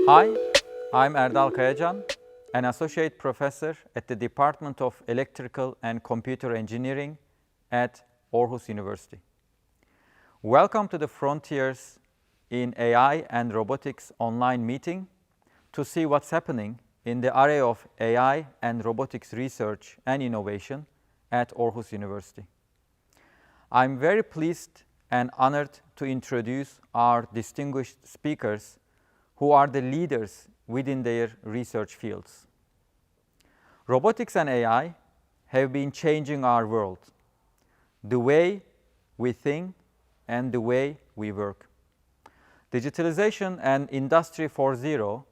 Hi, I'm Erdal Kayacan, an associate professor at the Department of Electrical and Computer Engineering at Aarhus University. Welcome to the Frontiers in AI and Robotics online meeting to see what's happening in the area of AI and robotics research and innovation at Aarhus University. I'm very pleased and honored to introduce our distinguished speakers who are the leaders within their research fields. Robotics and AI have been changing our world, the way we think and the way we work. Digitalization and Industry 4.0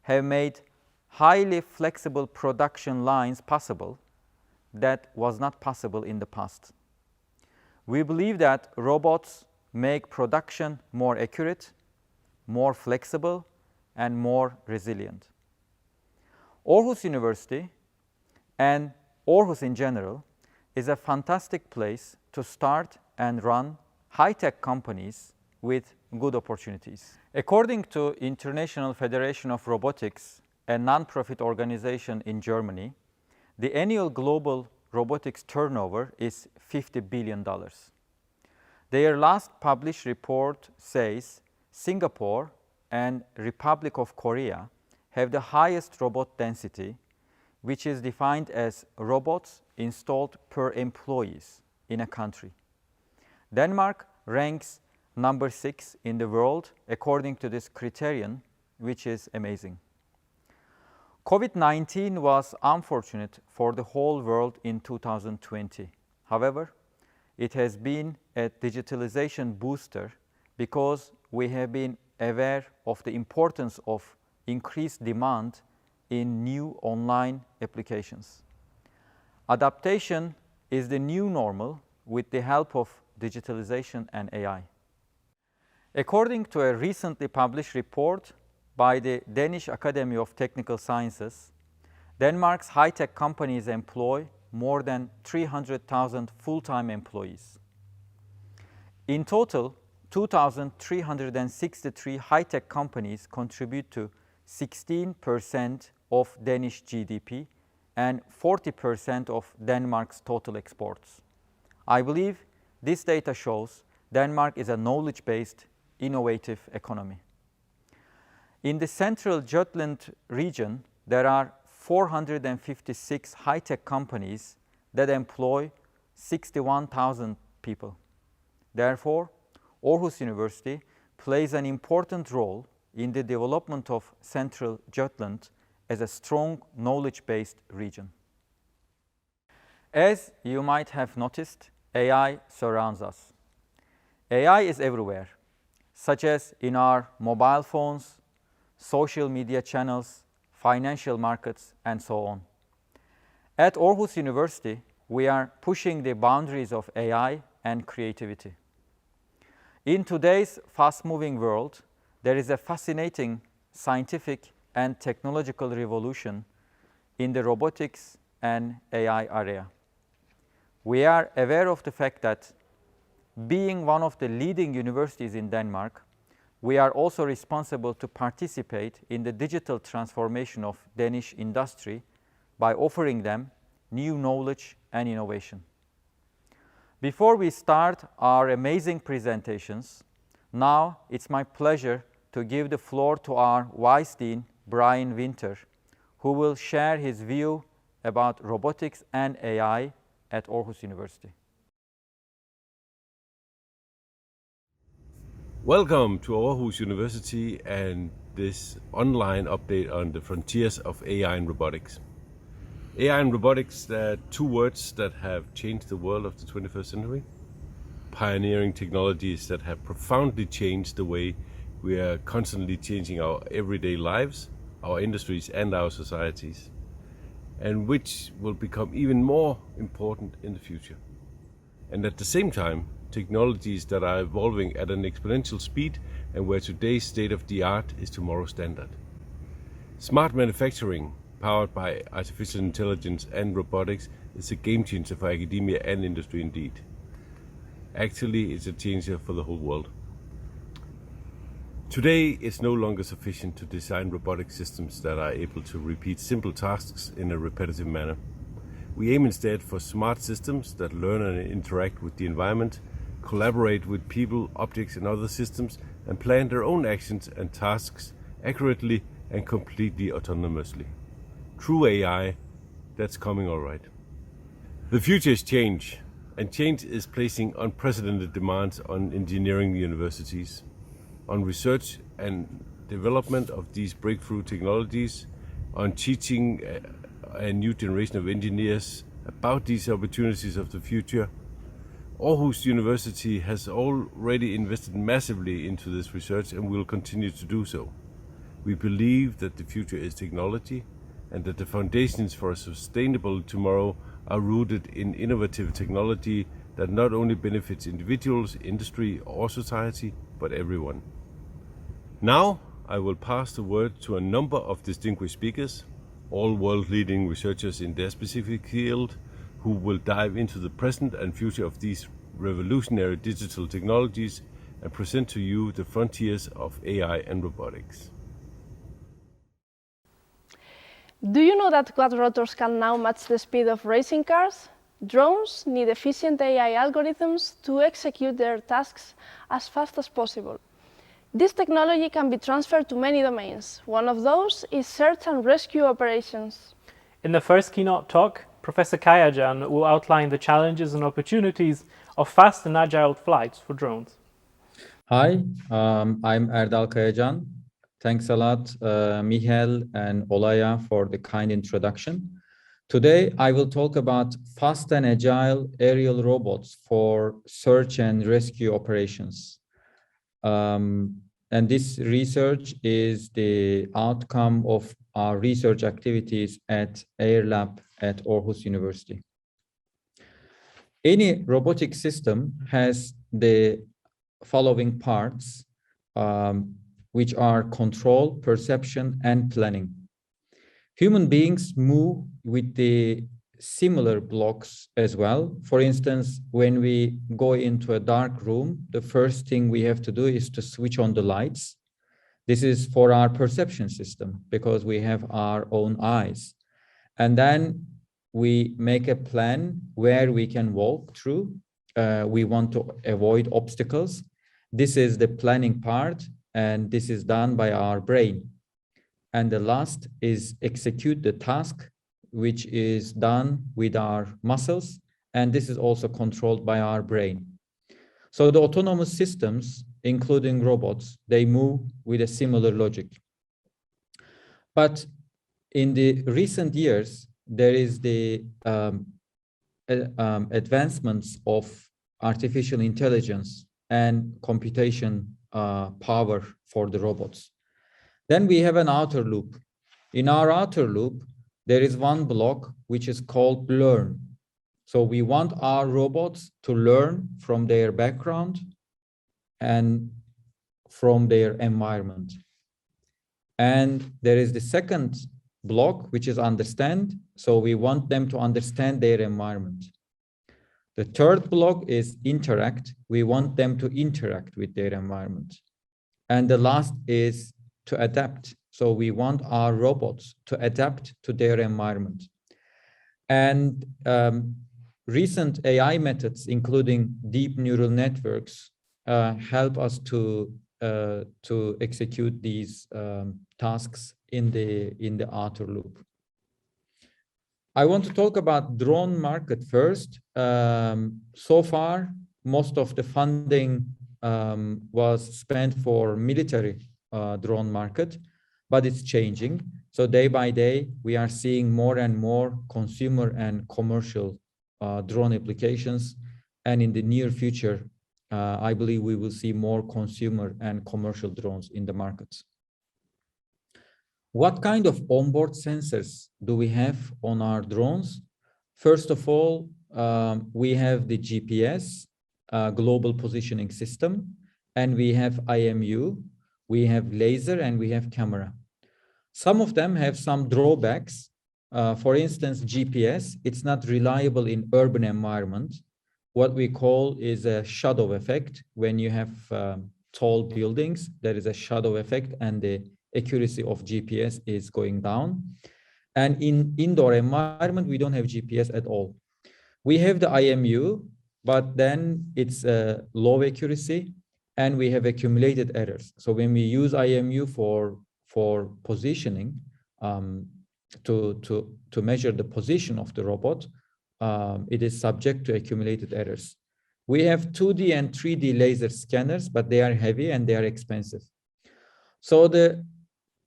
have made highly flexible production lines possible that was not possible in the past. We believe that robots make production more accurate, more flexible, and more resilient. Aarhus University and Aarhus in general is a fantastic place to start and run high-tech companies with good opportunities. According to International Federation of Robotics, a non-profit organization in Germany, the annual global robotics turnover is $50 billion. Their last published report says Singapore and Republic of Korea have the highest robot density, which is defined as robots installed per employees in a country. Denmark ranks number 6 in the world according to this criterion, which is amazing. COVID-19 was unfortunate for the whole world in 2020. However, it has been a digitalization booster because we have been aware of the importance of increased demand in new online applications. Adaptation is the new normal with the help of digitalization and AI. According to a recently published report by the Danish Academy of Technical Sciences, Denmark's high-tech companies employ more than 300,000 full-time employees. In total, 2,363 high-tech companies contribute to 16% of Danish GDP and 40% of Denmark's total exports. I believe this data shows Denmark is a knowledge-based, innovative economy. In the central Jutland region, there are 456 high-tech companies that employ 61,000 people. Therefore, Aarhus University plays an important role in the development of central Jutland as a strong knowledge-based region. As you might have noticed, AI surrounds us. AI is everywhere, such as in our mobile phones, social media channels, financial markets, and so on. At Aarhus University, we are pushing the boundaries of AI and creativity. In today's fast-moving world, there is a fascinating scientific and technological revolution in the robotics and AI area. We are aware of the fact that being one of the leading universities in Denmark, we are also responsible to participate in the digital transformation of Danish industry by offering them new knowledge and innovation. Before we start our amazing presentations, now it's my pleasure to give the floor to our Vice Dean, Brian Winter, who will share his view about robotics and AI at Aarhus University. Welcome to Aarhus University and this online update on the frontiers of AI and robotics. AI and robotics are two words that have changed the world of the 21st century, pioneering technologies that have profoundly changed the way we are constantly changing our everyday lives, our industries and our societies, and which will become even more important in the future. And at the same time, technologies that are evolving at an exponential speed and where today's state-of-the-art is tomorrow's standard. Smart manufacturing, powered by artificial intelligence and robotics, is a game changer for academia and industry indeed. Actually, it's a changer for the whole world. Today, it's no longer sufficient to design robotic systems that are able to repeat simple tasks in a repetitive manner. We aim instead for smart systems that learn and interact with the environment, collaborate with people, objects and other systems, and plan their own actions and tasks accurately and completely autonomously. True AI, that's coming all right. The future is change, and change is placing unprecedented demands on engineering universities, on research and development of these breakthrough technologies, on teaching a new generation of engineers about these opportunities of the future. Aarhus University has already invested massively into this research and will continue to do so. We believe that the future is technology and that the foundations for a sustainable tomorrow are rooted in innovative technology that not only benefits individuals, industry or society, but everyone. Now, I will pass the word to a number of distinguished speakers, all world-leading researchers in their specific field, who will dive into the present and future of these revolutionary digital technologies and present to you the frontiers of AI and robotics. Do you know that quadrotors can now match the speed of racing cars? Drones need efficient AI algorithms to execute their tasks as fast as possible. This technology can be transferred to many domains. One of those is search and rescue operations. In the first keynote talk, Professor Kayacan will outline the challenges and opportunities of fast and agile flights for drones. Hi, I'm Erdal Kayacan. Thanks a lot, Michal and Olaya, for the kind introduction. Today, I will talk about fast and agile aerial robots for search and rescue operations. And this research is the outcome of our research activities at Air Lab at Aarhus University. Any robotic system has the following parts, which are control, perception, and planning. Human beings move with the similar blocks as well. For instance, when we go into a dark room, the first thing we have to do is to switch on the lights. This is for our perception system because we have our own eyes. And then we make a plan where we can walk through. We want to avoid obstacles. This is the planning part, and this is done by our brain. And the last is execute the task, which is done with our muscles, and this is also controlled by our brain. So the autonomous systems, including robots, they move with a similar logic. But in the recent years, there is the advancements of artificial intelligence and computation power for the robots. Then we have an outer loop. In our outer loop, there is one block which is called learn. So we want our robots to learn from their background and from their environment. And there is the second block, which is understand. So we want them to understand their environment. The third block is interact. We want them to interact with their environment. And the last is to adapt. So we want our robots to adapt to their environment. And recent AI methods, including deep neural networks, help us to execute these tasks in the outer loop. I want to talk about drone market first. So far, most of the funding was spent for military drone market, but it's changing. So day by day, we are seeing more and more consumer and commercial drone applications. And in the near future, I believe we will see more consumer and commercial drones in the markets. What kind of onboard sensors do we have on our drones? First of all, we have the GPS, global positioning system, and we have IMU, we have laser, and we have camera. Some of them have some drawbacks. For instance, GPS, it's not reliable in urban environment. What we call is a shadow effect. When you have tall buildings, there is a shadow effect and the accuracy of GPS is going down. And in indoor environment, we don't have GPS at all. We have the IMU, but then it's a low accuracy and we have accumulated errors. So when we use IMU for positioning, to measure the position of the robot, it is subject to accumulated errors. We have 2D and 3D laser scanners, but they are heavy and they are expensive. So the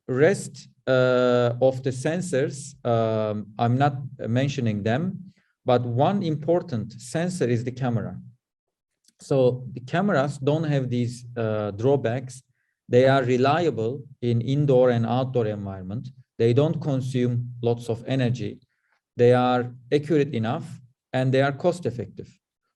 rest of the sensors, I'm not mentioning them, but one important sensor is the camera. So the cameras don't have these drawbacks. They are reliable in indoor and outdoor environment. They don't consume lots of energy. They are accurate enough and they are cost effective.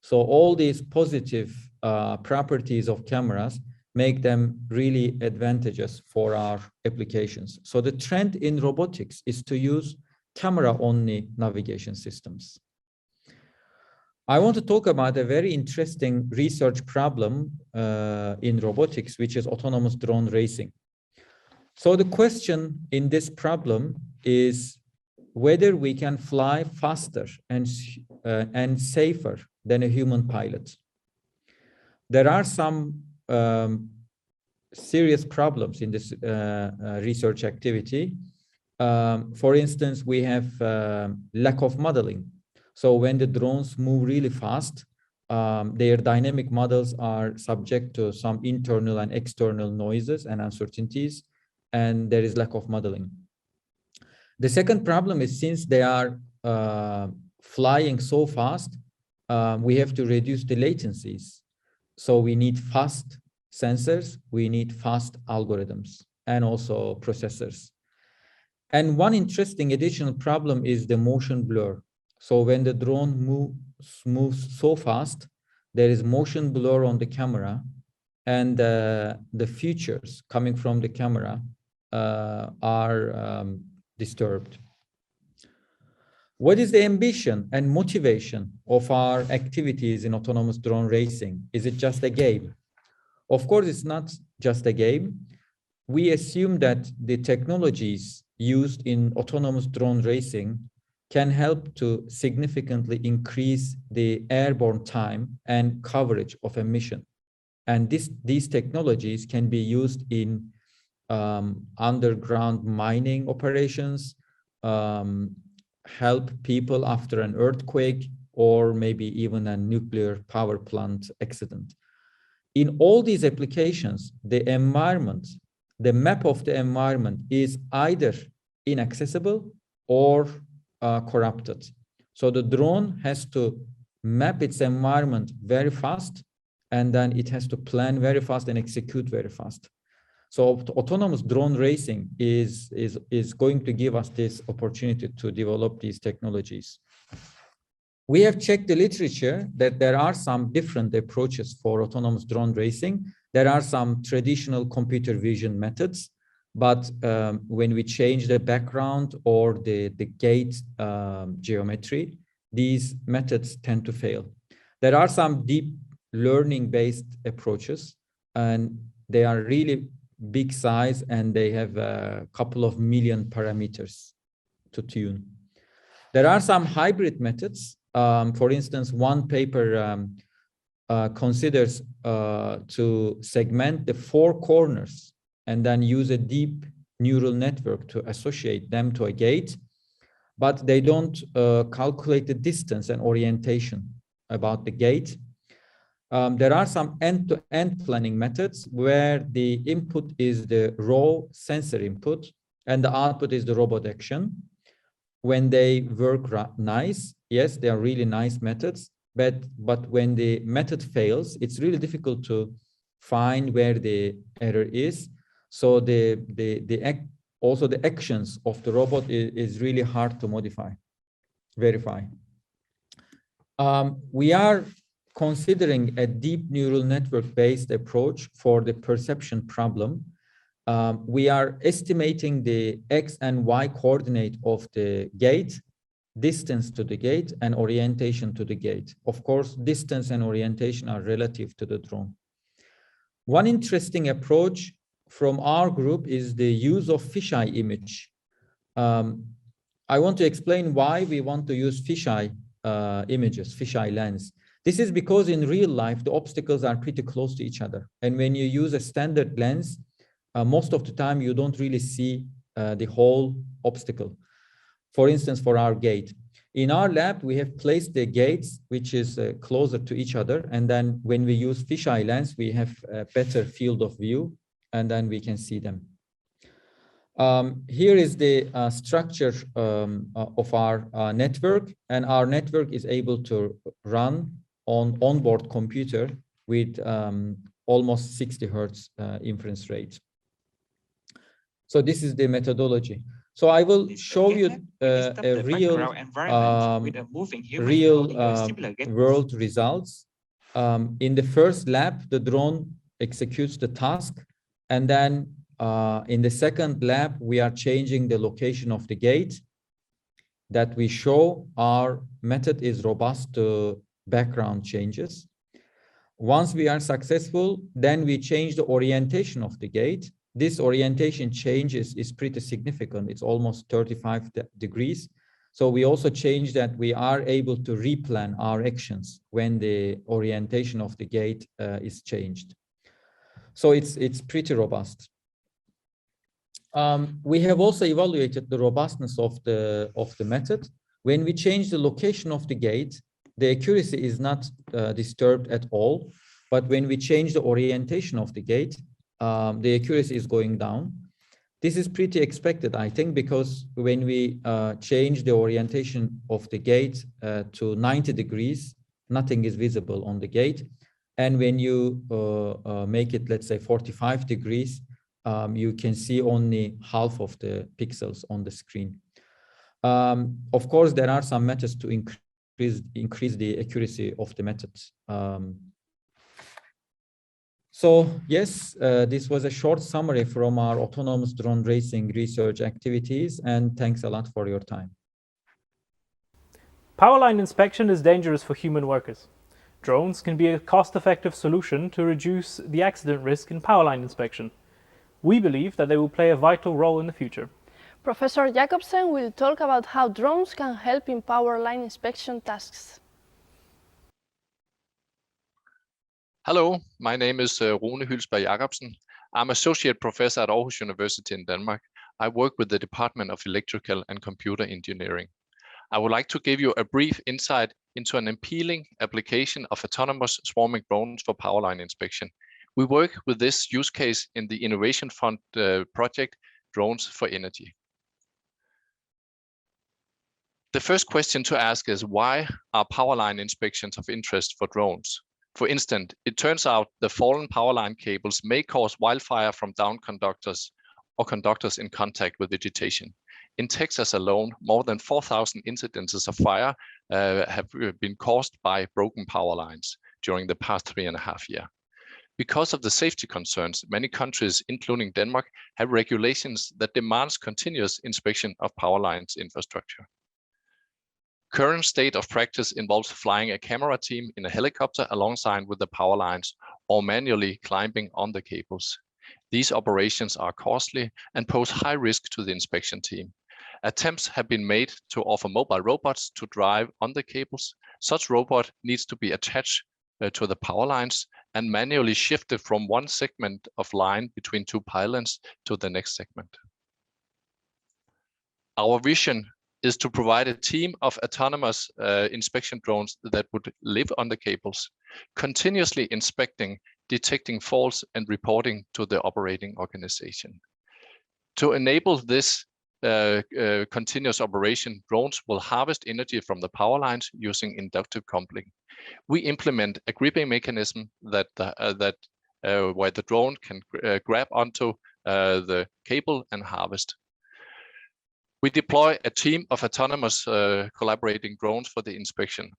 So all these positive properties of cameras make them really advantageous for our applications. So the trend in robotics is to use camera-only navigation systems. I want to talk about a very interesting research problem in robotics, which is autonomous drone racing. So the question in this problem is whether we can fly faster and safer than a human pilot. There are some serious problems in this research activity. For instance, we have lack of modeling. So when the drones move really fast, their dynamic models are subject to some internal and external noises and uncertainties, and there is lack of modeling. The second problem is since they are flying so fast, we have to reduce the latencies. So we need fast sensors, we need fast algorithms, and also processors. And one interesting additional problem is the motion blur. So when the drone moves so fast, there is motion blur on the camera, and the features coming from the camera are disturbed. What is the ambition and motivation of our activities in autonomous drone racing? Is it just a game? Of course, it's not just a game. We assume that the technologies used in autonomous drone racing can help to significantly increase the airborne time and coverage of a mission. And these technologies can be used in underground mining operations, help people after an earthquake, or maybe even a nuclear power plant accident. In all these applications, the environment, the map of the environment is either inaccessible or corrupted. So the drone has to map its environment very fast, and then it has to plan very fast and execute very fast. So autonomous drone racing is going to give us this opportunity to develop these technologies. We have checked the literature that there are some different approaches for autonomous drone racing. There are some traditional computer vision methods, but when we change the background or the gate geometry, these methods tend to fail. There are some deep learning-based approaches, and they are really big size, and they have a couple of million parameters to tune. There are some hybrid methods. For instance, one paper considers to segment the 4 corners and then use a deep neural network to associate them to a gate, but they don't calculate the distance and orientation about the gate. There are some end-to-end planning methods where the input is the raw sensor input and the output is the robot action. When they work nice, yes, they are really nice methods, but when the method fails, it's really difficult to find where the error is. So also the actions of the robot is really hard to verify. We are considering a deep neural network-based approach for the perception problem. We are estimating the X and Y coordinate of the gate, distance to the gate, and orientation to the gate. Of course, distance and orientation are relative to the drone. One interesting approach from our group is the use of fisheye image. I want to explain why we want to use fisheye images, fisheye lens. This is because in real life, the obstacles are pretty close to each other. And when you use a standard lens, most of the time you don't really see the whole obstacle. For instance, for our gate. In our lab, we have placed the gates, which is closer to each other. And then when we use fisheye lens, we have a better field of view, and then we can see them. Here is the structure of our network, and our network is able to run on onboard computer with almost 60 Hertz inference rate. So this is the methodology. So I will show you a real world results. In the first lab, the drone executes the task, and then in the second lab, we are changing the location of the gate that we show. Our method is robust to background changes. Once we are successful, then we change the orientation of the gate. This orientation changes is pretty significant. It's almost 35 degrees. So we also change that we are able to replan our actions when the orientation of the gate is changed. So it's pretty robust. We have also evaluated the robustness of the method. When we change the location of the gate, the accuracy is not disturbed at all. But when we change the orientation of the gate, the accuracy is going down. This is pretty expected, I think, because when we change the orientation of the gate to 90 degrees, nothing is visible on the gate. And when you make it, let's say, 45 degrees, you can see only half of the pixels on the screen. Of course, there are some methods to increase the accuracy of the methods. So yes, this was a short summary from our autonomous drone racing research activities, and thanks a lot for your time. Powerline inspection is dangerous for human workers. Drones can be a cost-effective solution to reduce the accident risk in powerline inspection. We believe that they will play a vital role in the future. Professor Jacobsen will talk about how drones can help in powerline inspection tasks. Hello, my name is Rune Hylsberg Jacobsen. I'm associate professor at Aarhus University in Denmark. I work with the Department of Electrical and Computer Engineering. I would like to give you a brief insight into an appealing application of autonomous swarming drones for powerline inspection. We work with this use case in the Innovation Fund project, Drones for Energy. The first question to ask is, why are powerline inspections of interest for drones? For instance, it turns out the fallen powerline cables may cause wildfire from down conductors or conductors in contact with vegetation. In Texas alone, more than 4,000 incidences of fire have been caused by broken power lines during the past 3.5 years. Because of the safety concerns, many countries, including Denmark, have regulations that demands continuous inspection of power lines infrastructure. Current state of practice involves flying a camera team in a helicopter alongside with the power lines or manually climbing on the cables. These operations are costly and pose high risk to the inspection team. Attempts have been made to offer mobile robots to drive on the cables. Such robot needs to be attached to the power lines and manually shifted from one segment of line between two pylons to the next segment. Our vision is to provide a team of autonomous inspection drones that would live on the cables, continuously inspecting, detecting faults, and reporting to the operating organization. To enable this continuous operation, drones will harvest energy from the power lines using inductive coupling. We implement a gripping mechanism that where the drone can grab onto the cable and harvest. We deploy a team of autonomous collaborating drones for the inspection.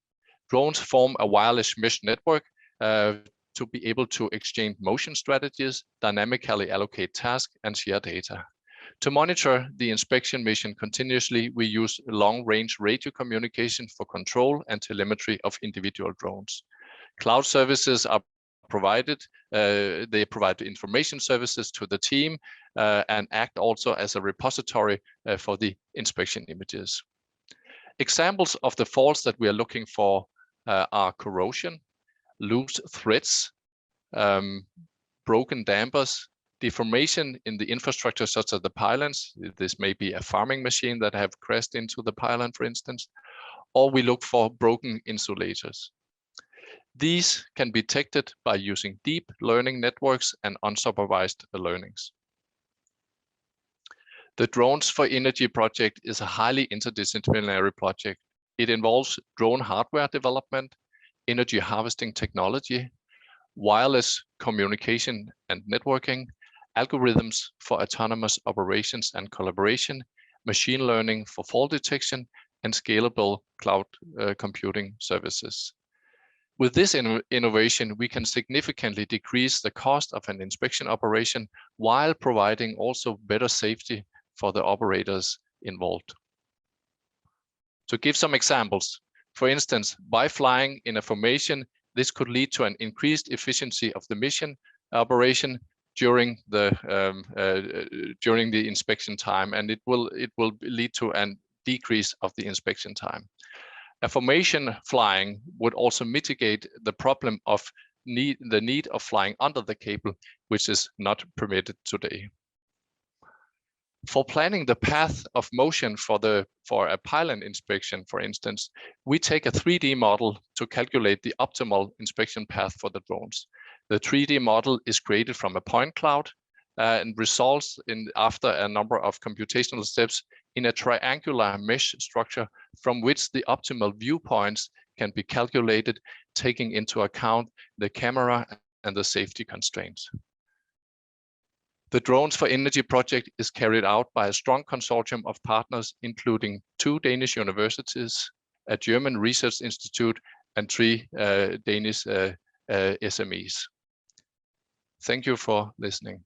Drones form a wireless mesh network to be able to exchange motion strategies, dynamically allocate tasks, and share data. To monitor the inspection mission continuously, we use long-range radio communication for control and telemetry of individual drones. Cloud services are provided. They provide information services to the team and act also as a repository for the inspection images. Examples of the faults that we are looking for are corrosion, loose threads, broken dampers, deformation in the infrastructure such as the pylons. This may be a farming machine that have crashed into the pylon, for instance, or we look for broken insulators. These can be detected by using deep learning networks and unsupervised learnings. The Drones for Energy project is a highly interdisciplinary project. It involves drone hardware development, energy harvesting technology, wireless communication and networking, algorithms for autonomous operations and collaboration, machine learning for fault detection, and scalable cloud computing services. With this innovation, we can significantly decrease the cost of an inspection operation while providing also better safety for the operators involved. To give some examples, for instance, by flying in a formation, this could lead to an increased efficiency of the mission operation during the inspection time, and it will lead to a decrease of the inspection time. A formation flying would also mitigate the problem of the need of flying under the cable, which is not permitted today. For planning the path of motion for a pylon inspection, for instance, we take a 3D model to calculate the optimal inspection path for the drones. The 3D model is created from a point cloud and results after a number of computational steps in a triangular mesh structure from which the optimal viewpoints can be calculated, taking into account the camera and the safety constraints. The Drones for Energy project is carried out by a strong consortium of partners, including 2 Danish universities, a German research institute, and 3 Danish SMEs. Thank you for listening.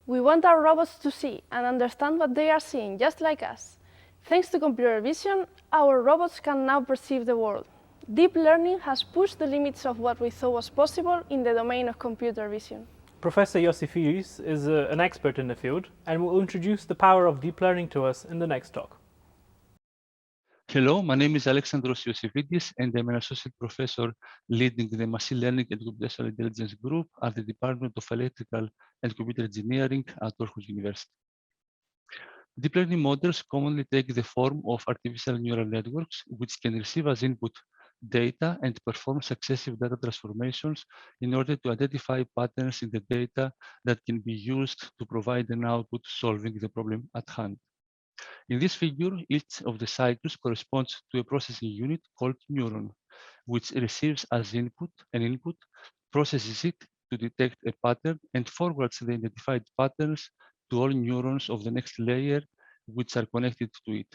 We want our robots to see and understand what they are seeing, just like us. Thanks to computer vision, our robots can now perceive the world. Deep learning has pushed the limits of what we thought was possible in the domain of computer vision. Professor Iosifidis is an expert in the field and will introduce the power of deep learning to us in the next talk. Hello, my name is Alexandros Iosifidis, and I'm an associate professor leading the Machine Learning and Computational Intelligence group at the Department of Electrical and Computer Engineering at Aarhus University. Deep learning models commonly take the form of artificial neural networks, which can receive as input data and perform successive data transformations in order to identify patterns in the data that can be used to provide an output solving the problem at hand. In this figure, each of the cycles corresponds to a processing unit called neuron, which receives as input an input, processes it to detect a pattern, and forwards the identified patterns to all neurons of the next layer, which are connected to it.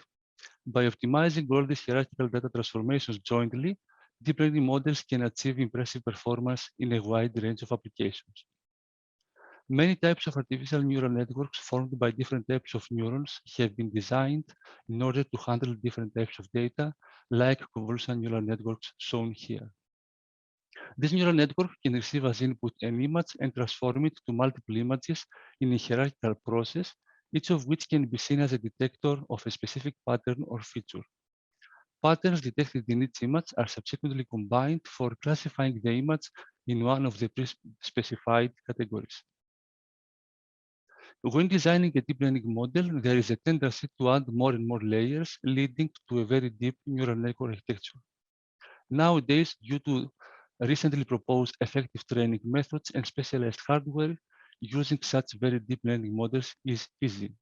By optimizing all these hierarchical data transformations jointly, deep learning models can achieve impressive performance in a wide range of applications. Many types of artificial neural networks formed by different types of neurons have been designed in order to handle different types of data, like convolutional neural networks shown here. This neural network can receive as input an image and transform it to multiple images in a hierarchical process, each of which can be seen as a detector of a specific pattern or feature. Patterns detected in each image are subsequently combined for classifying the image in one of the pre-specified categories. When designing a deep learning model, there is a tendency to add more and more layers, leading to a very deep neural network architecture. Nowadays, due to recently proposed effective training methods and specialized hardware, using such very deep learning models is easy.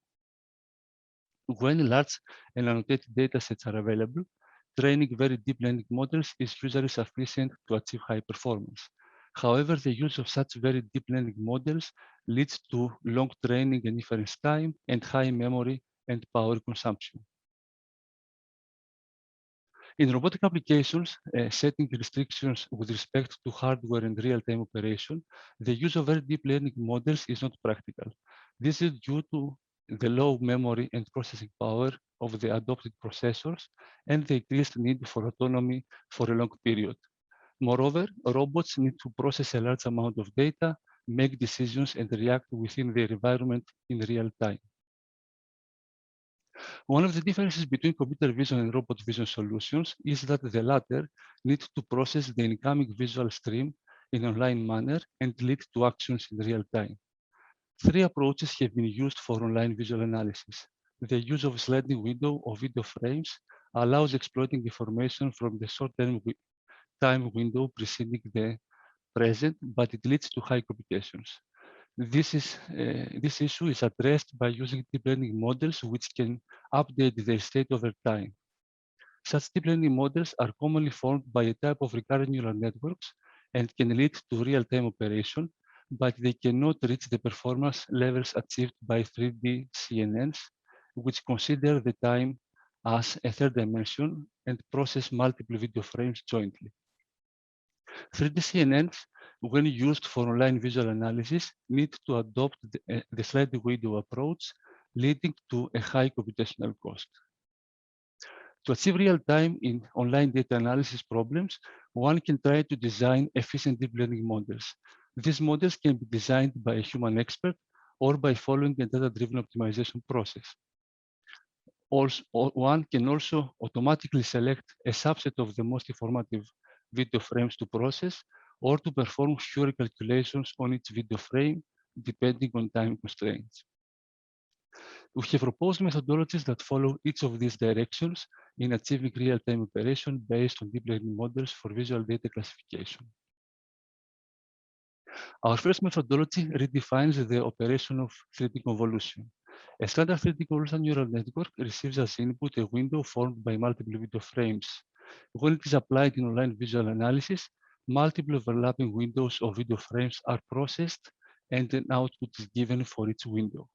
When large and annotated datasets are available, training very deep learning models is usually sufficient to achieve high performance. However, the use of such very deep learning models leads to long training and inference time and high memory and power consumption. In robotic applications, setting restrictions with respect to hardware and real-time operation, the use of very deep learning models is not practical. This is due to the low memory and processing power of the adopted processors and the increased need for autonomy for a long period. Moreover, robots need to process a large amount of data, make decisions, and react within their environment in real time. One of the differences between computer vision and robot vision solutions is that the latter need to process the incoming visual stream in an online manner and lead to actions in real time. Three approaches have been used for online visual analysis. The use of a sliding window of video frames allows exploiting information from the short-term time window preceding the present, but it leads to high computations. This issue is addressed by using deep learning models which can update their state over time. Such deep learning models are commonly formed by a type of recurrent neural networks and can lead to real-time operation, but they cannot reach the performance levels achieved by 3D CNNs, which consider the time as a third dimension and process multiple video frames jointly. 3D CNNs, when used for online visual analysis, need to adopt the sliding window approach, leading to a high computational cost. To achieve real-time in online data analysis problems, one can try to design efficient deep learning models. These models can be designed by a human expert or by following a data-driven optimization process. One can also automatically select a subset of the most informative video frames to process or to perform Fourier calculations on each video frame, depending on time constraints. We have proposed methodologies that follow each of these directions in achieving real-time operation based on deep learning models for visual data classification. Our first methodology redefines the operation of 3D convolution. A standard 3D convolutional neural network receives as input a window formed by multiple video frames. When it is applied in online visual analysis, multiple overlapping windows of video frames are processed and an output is given for each window.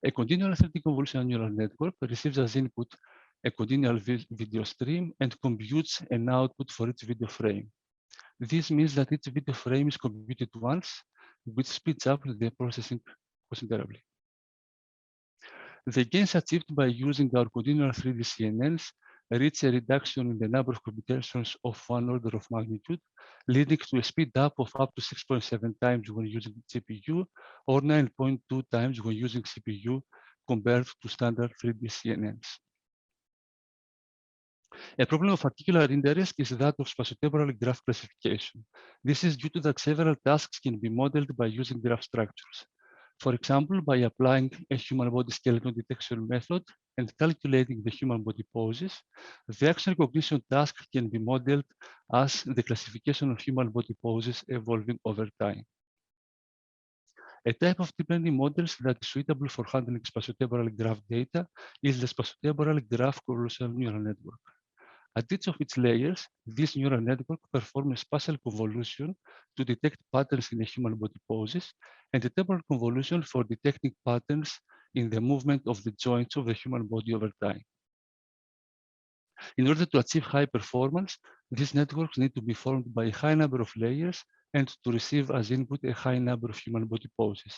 A continual 3D convolutional neural network receives as input a continual video stream and computes an output for each video frame. This means that each video frame is computed once, which speeds up the processing considerably. The gains achieved by using our continual 3D CNNs reach a reduction in the number of computations of one order of magnitude, leading to a speed up of up to 6.7 times when using GPU or 9.2 times when using CPU compared to standard 3D CNNs. A problem of particular interest is that of spatiotemporal graph classification. This is due to that several tasks can be modeled by using graph structures. For example, by applying a human body skeleton detection method and calculating the human body poses, the action recognition task can be modeled as the classification of human body poses evolving over time. A type of deep learning models that is suitable for handling spatiotemporal graph data is the spatiotemporal graph convolutional neural network. At each of its layers, this neural network performs a spatial convolution to detect patterns in the human body poses and a temporal convolution for detecting patterns in the movement of the joints of the human body over time. In order to achieve high performance, these networks need to be formed by a high number of layers and to receive as input a high number of human body poses.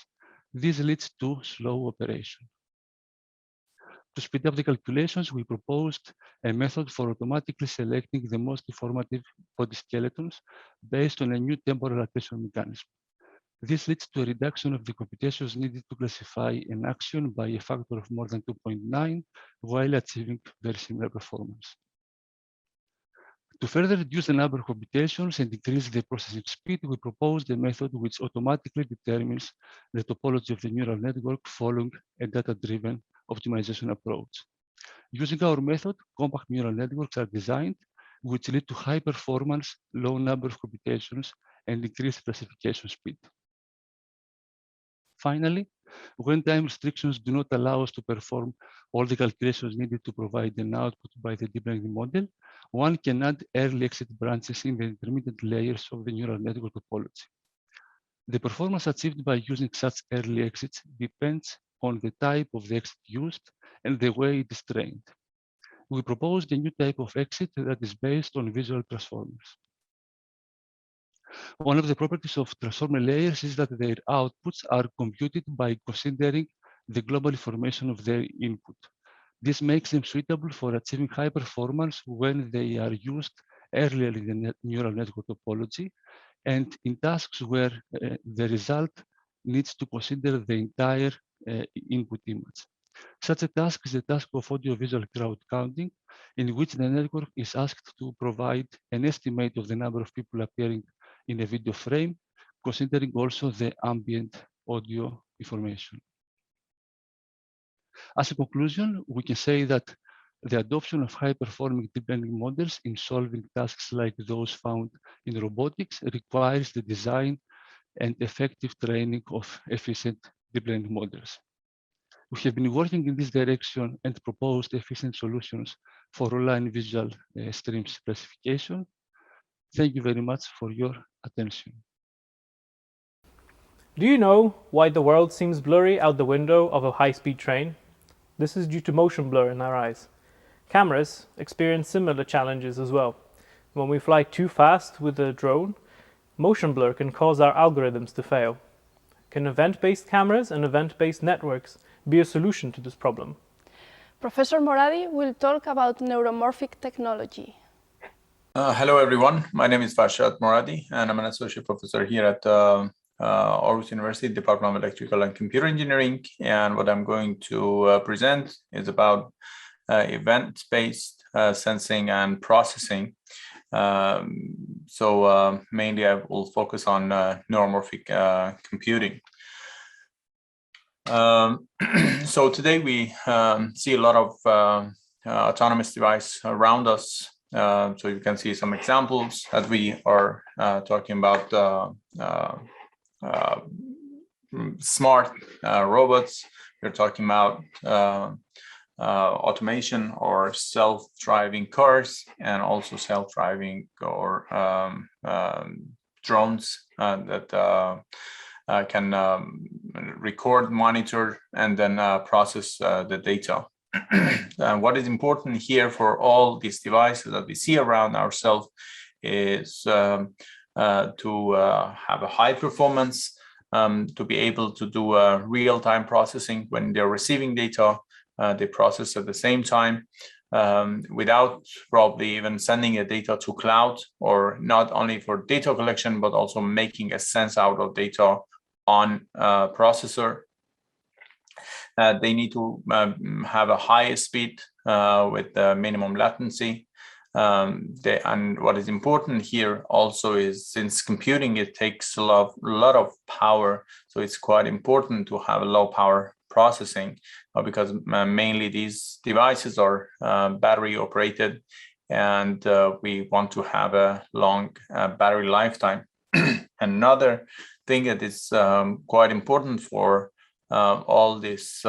This leads to slow operation. To speed up the calculations, we proposed a method for automatically selecting the most informative body skeletons based on a new temporal attention mechanism. This leads to a reduction of the computations needed to classify an action by a factor of more than 2.9 while achieving very similar performance. To further reduce the number of computations and increase the processing speed, we proposed a method which automatically determines the topology of the neural network following a data-driven optimization approach. Using our method, compact neural networks are designed which lead to high performance, low number of computations, and increased classification speed. Finally, when time restrictions do not allow us to perform all the calculations needed to provide an output by the deep learning model, one can add early exit branches in the intermediate layers of the neural network topology. The performance achieved by using such early exits depends on the type of the exit used and the way it is trained. We proposed a new type of exit that is based on visual transformers. One of the properties of transformer layers is that their outputs are computed by considering the global information of their input. This makes them suitable for achieving high performance when they are used earlier in the neural network topology and in tasks where the result needs to consider the entire input image. Such a task is the task of audiovisual crowd counting, in which the network is asked to provide an estimate of the number of people appearing in a video frame, considering also the ambient audio information. As a conclusion, we can say that the adoption of high-performing deep learning models in solving tasks like those found in robotics requires the design and effective training of efficient deep learning models. We have been working in this direction and proposed efficient solutions for online visual streams classification. Thank you very much for your attention. Do you know why the world seems blurry out the window of a high-speed train? This is due to motion blur in our eyes. Cameras experience similar challenges as well. When we fly too fast with a drone, motion blur can cause our algorithms to fail. Can event-based cameras and event-based networks be a solution to this problem? Professor Moradi will talk about neuromorphic technology. Hello, everyone. My name is Farshad Moradi, and I'm an associate professor here at Aarhus University, Department of Electrical and Computer Engineering. And what I'm going to present is about event-based sensing and processing. Mainly I will focus on neuromorphic computing. So today we see a lot of autonomous devices around us. So you can see some examples that we are talking about smart robots. We're talking about automation or self-driving cars, and also self-driving or drones that can record, monitor, and then process the data. And what is important here for all these devices that we see around ourselves is to have a high performance, to be able to do real-time processing when they're receiving data. They process at the same time without probably even sending the data to cloud, or not only for data collection, but also making a sense out of data on processor. They need to have a high speed with minimum latency. And what is important here also is, since computing, it takes a lot of power, so it's quite important to have a low power processing, because mainly these devices are battery operated, and we want to have a long battery lifetime. Another thing that is quite important for all these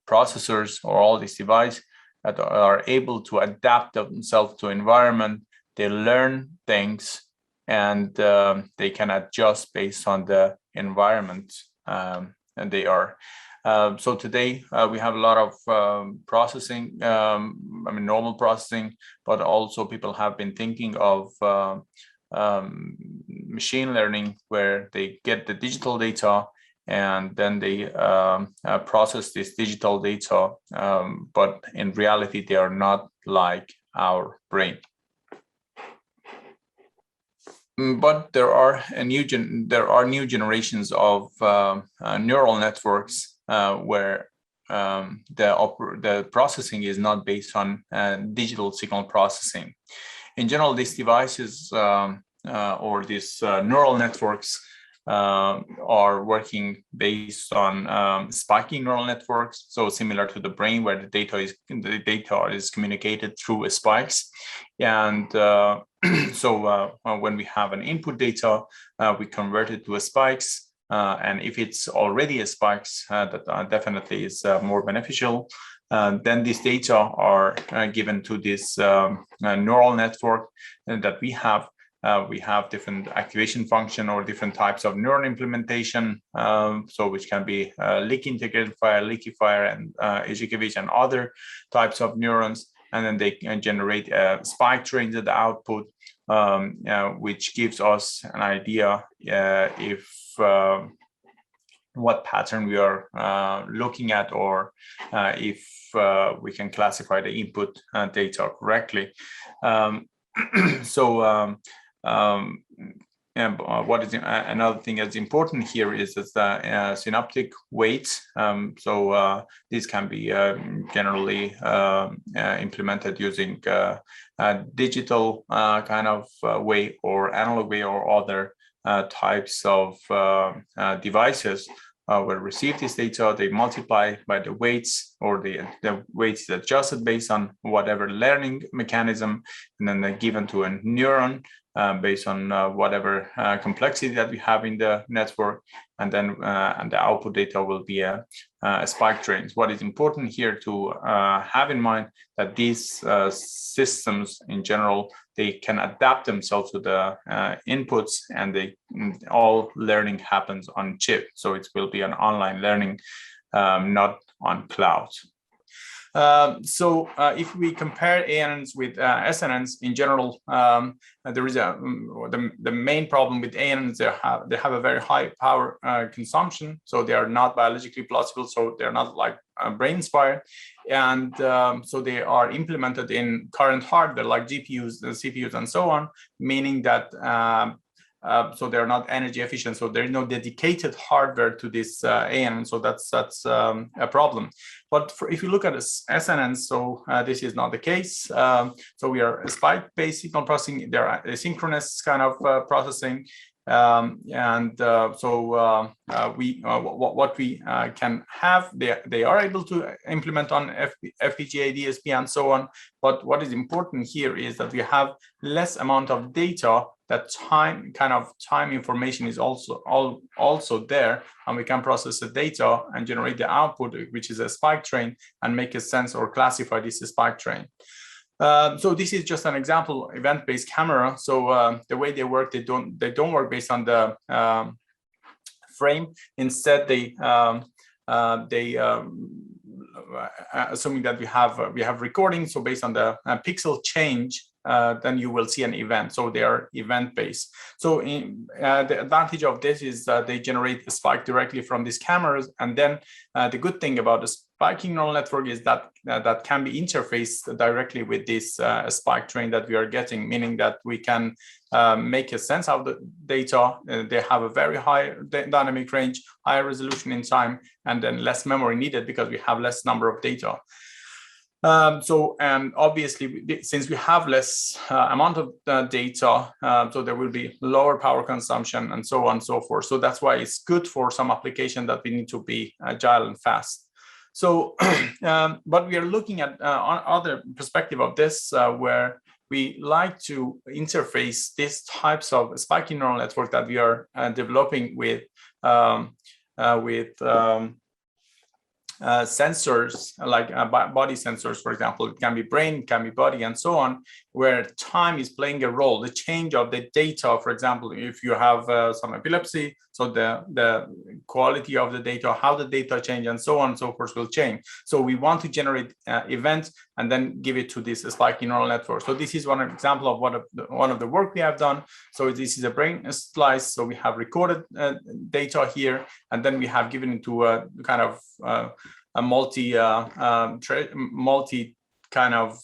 processors or all these devices that are able to adapt themselves to environment. They learn things, and they can adjust based on the environment and they are. So today we have a lot of processing, normal processing, but also people have been thinking of machine learning, where they get the digital data and then they process this digital data, but in reality they are not like our brain. But there are new generations of neural networks where the processing is not based on digital signal processing. In general, these devices or these neural networks are working based on spiking neural networks, so similar to the brain, where the data is communicated through spikes. And so when we have an input data, we convert it to spikes, and if it's already a spikes, that definitely is more beneficial. Then these data are given to this neural network that we have. We have different activation function or different types of neuron implementation, so which can be leak integrated fire, leaky fire, and Izhikevich and other types of neurons. And then they can generate spike trains at the output, which gives us an idea if what pattern we are looking at, or if we can classify the input data correctly. And what is another thing that's important here is that the synoptic weights. These can be generally implemented using a digital kind of way or analog way or other types of devices. Will receive this data, they multiply by the weights, or the weights adjusted based on whatever learning mechanism, and then they're given to a neuron based on whatever complexity that we have in the network, and then and the output data will be a spike trains. What is important here to have in mind that these systems in general, they can adapt themselves to the inputs, and all learning happens on chip. So it will be an online learning, not on cloud. If we compare ANNs with SNNs in general, there is the main problem with ANNs. They have a very high power consumption, so they are not biologically plausible. So they're not like brain inspired, and so they are implemented in current hardware like GPUs, CPUs, and so on, meaning that. So they're not energy efficient. So there is no dedicated hardware to this ANN. So that's a problem. But if you look at SNNs, so this is not the case. So we are spike-based signal processing. They are asynchronous kind of processing. What we can have, they are able to implement on FPGA, DSP, and so on. But what is important here is that we have less amount of data. That time information is also there, and we can process the data and generate the output, which is a spike train, and make a sense or classify this spike train. So this is just an example event-based camera. So the way they work, they don't work based on the frame. Instead, assuming that we have recording. So based on the pixel change, then you will see an event. So they are event-based. So the advantage of this is that they generate a spike directly from these cameras. And then the good thing about the spiking neural network is that that can be interfaced directly with this spike train that we are getting, meaning that we can make a sense of the data. They have a very high dynamic range, higher resolution in time, and then less memory needed because we have less number of data. And obviously, since we have less amount of data, so there will be lower power consumption and so on and so forth. So that's why it's good for some application that we need to be agile and fast. So, but we are looking at other perspective of this, where we like to interface these types of spiking neural network that we are developing with sensors like body sensors, for example. It can be brain, it can be body, and so on, where time is playing a role. The change of the data, for example, if you have some epilepsy, so the quality of the data, how the data change, and so on and so forth will change. So we want to generate events and then give it to this spiking neural network. So this is one example of one of the work we have done. So this is a brain slice. So we have recorded data here, and then we have given it to a kind of a multi kind of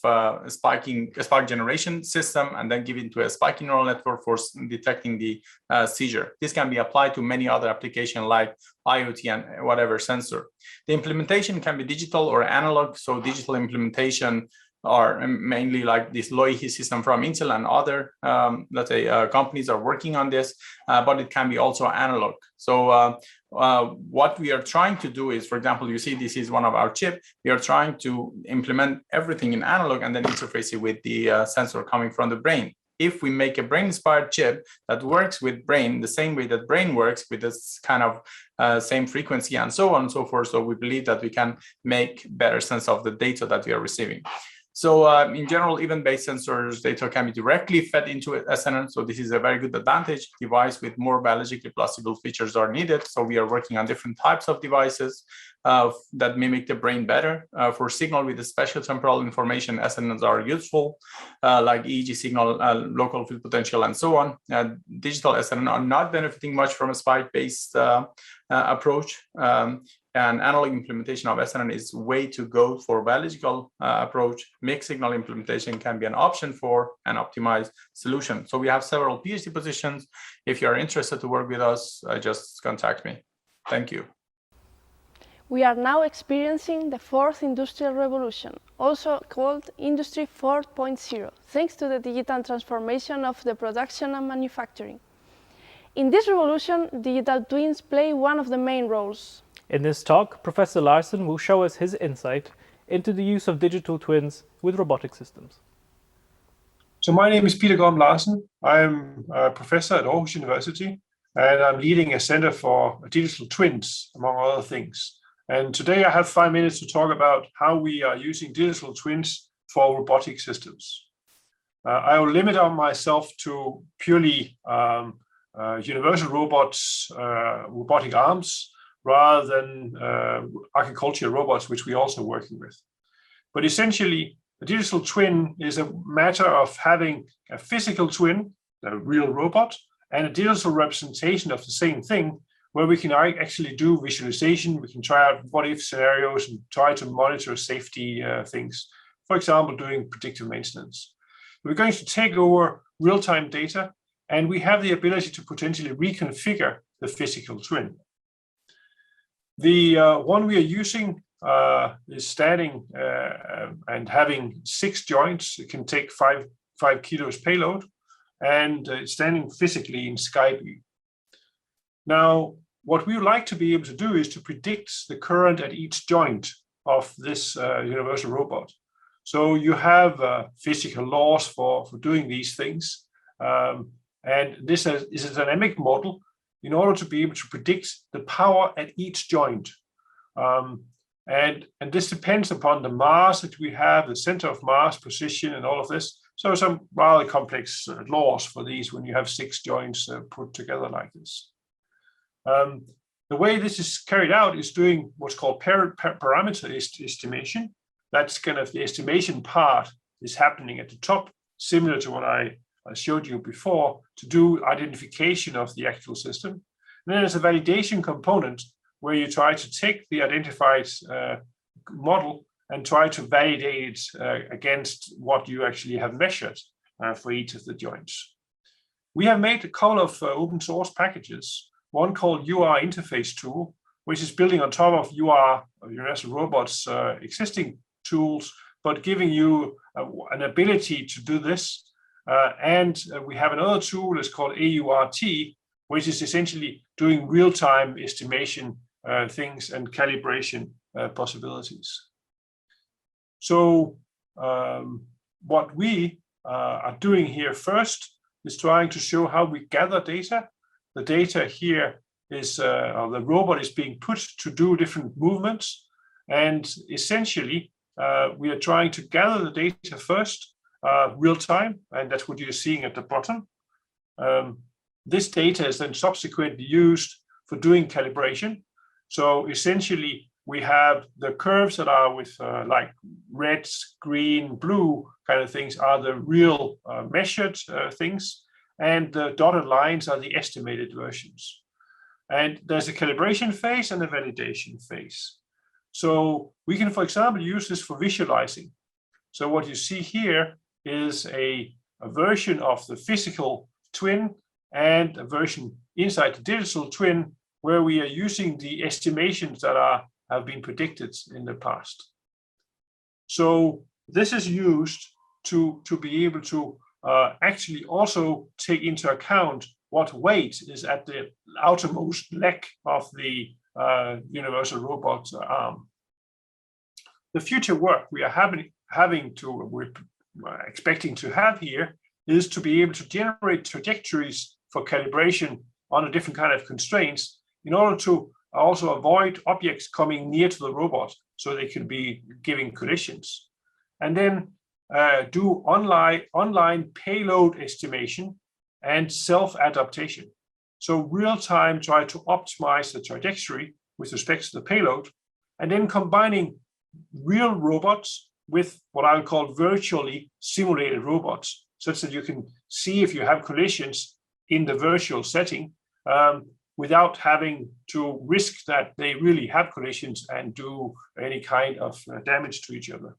spike generation system, and then give it to a spiking neural network for detecting the seizure. This can be applied to many other applications like IoT and whatever sensor. The implementation can be digital or analog. So digital implementation are mainly like this Loihi system from Intel and other, let's say, companies are working on this, but it can be also analog. So what we are trying to do is, for example, you see this is one of our chip. We are trying to implement everything in analog and then interface it with the sensor coming from the brain. If we make a brain-inspired chip that works with brain the same way that brain works, with this kind of same frequency and so on and so forth, so we believe that we can make better sense of the data that we are receiving. So in general, event-based sensors data can be directly fed into SNN. So this is a very good advantage. Device with more biologically plausible features are needed. So we are working on different types of devices that mimic the brain better. For signal with the spatial temporal information, SNNs are useful, like EEG signal, local field potential, and so on. Digital SNN are not benefiting much from a spike-based approach. And analog implementation of SNN is way to go for biological approach. Mixed signal implementation can be an option for an optimized solution. So we have several PhD positions. If you are interested to work with us, just contact me. Thank you. We are now experiencing the fourth industrial revolution, also called Industry 4.0, thanks to the digital transformation of the production and manufacturing. In this revolution, digital twins play one of the main roles. In this talk, Professor Larsen will show us his insight into the use of digital twins with robotic systems. So my name is Peter Gorm Larsen. I'm a professor at Aarhus University, and I'm leading a center for digital twins, among other things. And today I have 5 minutes to talk about how we are using digital twins for robotic systems. I will limit myself to purely universal robots, robotic arms, rather than agricultural robots, which we're also working with. But essentially, a digital twin is a matter of having a physical twin, a real robot, and a digital representation of the same thing, where we can actually do visualization, we can try out what-if scenarios and try to monitor safety things, for example, doing predictive maintenance. We're going to take over real-time data, and we have the ability to potentially reconfigure the physical twin. The one we are using is standing and having 6 joints. It can take 5 kilos payload, and it's standing physically in sky view. Now, what we would like to be able to do is to predict the current at each joint of this universal robot. So you have physical laws for doing these things, and this is a dynamic model in order to be able to predict the power at each joint. And this depends upon the mass that we have, the center of mass, position, and all of this. So some rather complex laws for these when you have 6 joints put together like this. The way this is carried out is doing what's called parameter estimation. That's kind of the estimation part is happening at the top, similar to what I showed you before, to do identification of the actual system. And then there's a validation component where you try to take the identified model and try to validate it against what you actually have measured for each of the joints. We have made a couple of open source packages, one called UR Interface Tool, which is building on top of UR, Universal Robots' existing tools, but giving you an ability to do this. And we have another tool that's called AURT, which is essentially doing real-time estimation things and calibration possibilities. So what we are doing here first is trying to show how we gather data. The data here is, the robot is being put to do different movements. And essentially, we are trying to gather the data first, real time, and that's what you're seeing at the bottom. This data is then subsequently used for doing calibration. So essentially, we have the curves that are with like red, green, blue kind of things are the real measured things, and the dotted lines are the estimated versions. And there's a calibration phase and a validation phase. So we can, for example, use this for visualizing. So what you see here is a version of the physical twin and a version inside the digital twin where we are using the estimations that have been predicted in the past. So this is used to be able to actually also take into account what weight is at the outermost leg of the universal robot arm. The future work we are we're expecting to have here is to be able to generate trajectories for calibration on a different kind of constraints in order to also avoid objects coming near to the robot so they can be giving collisions. And then do online payload estimation and self-adaptation. So real-time try to optimize the trajectory with respect to the payload, and then combining real robots with what I'll call virtually simulated robots, such that you can see if you have collisions in the virtual setting without having to risk that they really have collisions and do any kind of damage to each other.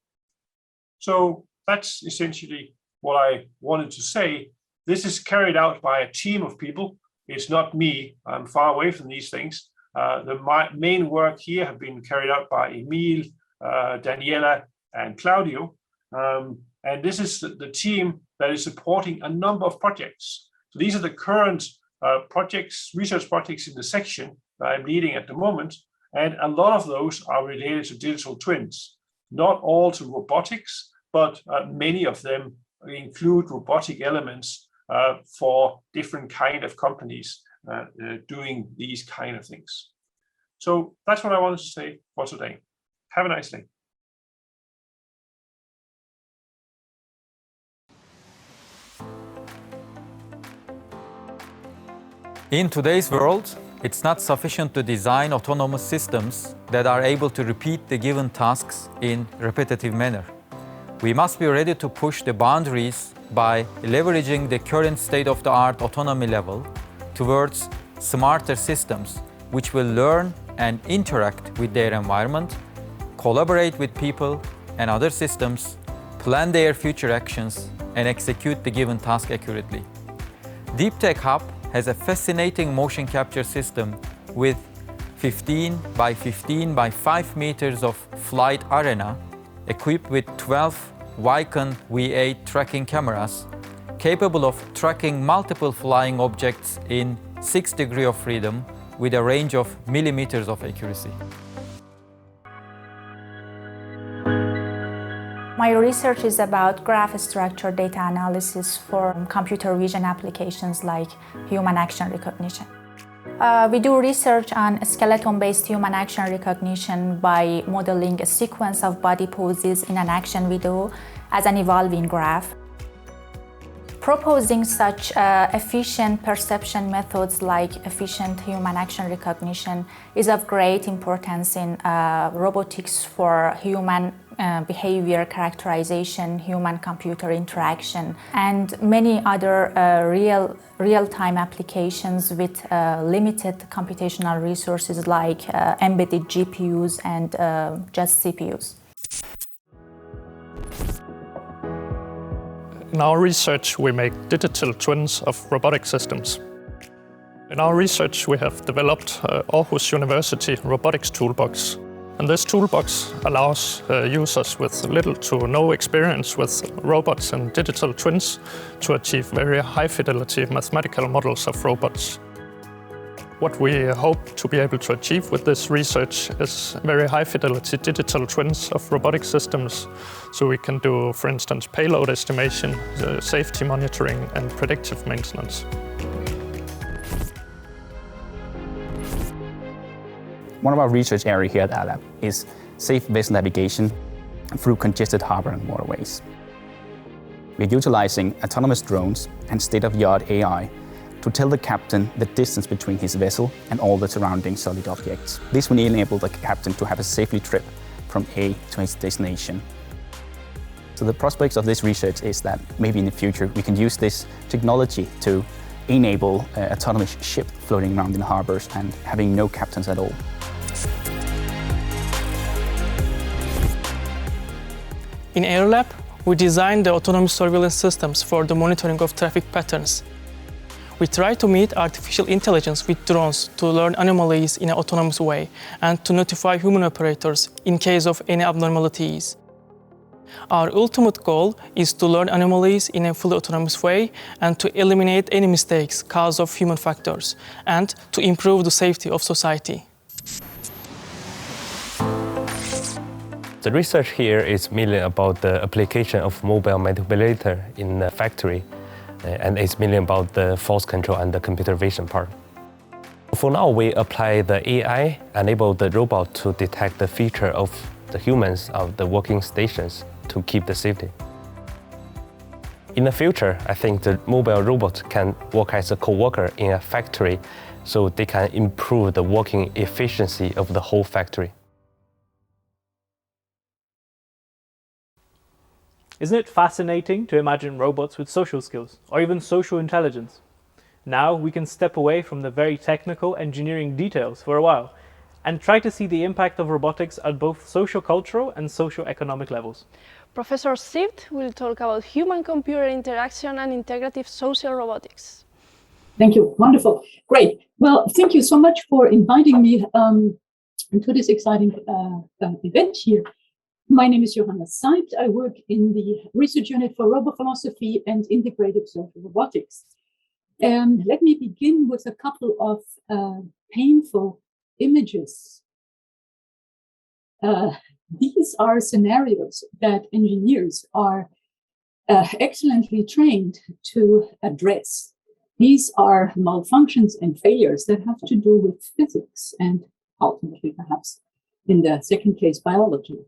So that's essentially what I wanted to say. This is carried out by a team of people. It's not me. I'm far away from these things. The main work here have been carried out by Emil, Daniela, and Claudio. And this is the team that is supporting a number of projects. So these are the current research projects in the section that I'm leading at the moment. And a lot of those are related to digital twins, not all to robotics, but many of them include robotic elements for different kind of companies doing these kind of things. So that's what I wanted to say for today. Have a nice day. In today's world, it's not sufficient to design autonomous systems that are able to repeat the given tasks in repetitive manner. We must be ready to push the boundaries by leveraging the current state-of-the-art autonomy level towards smarter systems which will learn and interact with their environment, collaborate with people and other systems, plan their future actions, and execute the given task accurately. Deep Tech Hub has a fascinating motion capture system with 15 by 15 by 5 meters of flight arena equipped with 12 Vicon V8 tracking cameras capable of tracking multiple flying objects in 6 degrees of freedom with a range of millimeters of accuracy. My research is about graph structure data analysis for computer vision applications like human action recognition. We do research on skeleton-based human action recognition by modeling a sequence of body poses in an action video as an evolving graph. Proposing such efficient perception methods like efficient human action recognition is of great importance in robotics for human behavior characterization, human-computer interaction, and many other real-time applications with limited computational resources like embedded GPUs and just CPUs. In our research, we make digital twins of robotic systems. In our research, we have developed Aarhus University Robotics Toolbox. And this toolbox allows users with little to no experience with robots and digital twins to achieve very high-fidelity mathematical models of robots. What we hope to be able to achieve with this research is very high-fidelity digital twins of robotic systems, so we can do, for instance, payload estimation, safety monitoring, and predictive maintenance. One of our research areas here at ALAB is safe vessel navigation through congested harbor and waterways. We're utilizing autonomous drones and state-of-the-art AI to tell the captain the distance between his vessel and all the surrounding solid objects. This will enable the captain to have a safely trip from A to his destination. So the prospects of this research is that maybe in the future we can use this technology to enable autonomous ship floating around in harbors and having no captains at all. In AirLab, we designed the autonomous surveillance systems for the monitoring of traffic patterns. We try to meet artificial intelligence with drones to learn anomalies in an autonomous way and to notify human operators in case of any abnormalities. Our ultimate goal is to learn anomalies in a fully autonomous way and to eliminate any mistakes caused of human factors and to improve the safety of society. The research here is mainly about the application of mobile manipulator in a factory, and it's mainly about the force control and the computer vision part. For now, we apply the AI, enable the robot to detect the feature of the humans of the working stations to keep the safety. In the future, I think the mobile robot can work as a co-worker in a factory, so they can improve the working efficiency of the whole factory. Isn't it fascinating to imagine robots with social skills, or even social intelligence? Now we can step away from the very technical engineering details for a while and try to see the impact of robotics at both socio-cultural and socio-economic levels. Professor Sift will talk about human-computer interaction and integrative social robotics. Thank you. Wonderful. Great. Well, thank you so much for inviting me to this exciting event here. My name is Johanna Sift. I work in the research unit for robophilosophy and integrative social robotics. Let me begin with a couple of painful images. These are scenarios that engineers are excellently trained to address. These are malfunctions and failures that have to do with physics and ultimately, perhaps, in the second case, biology.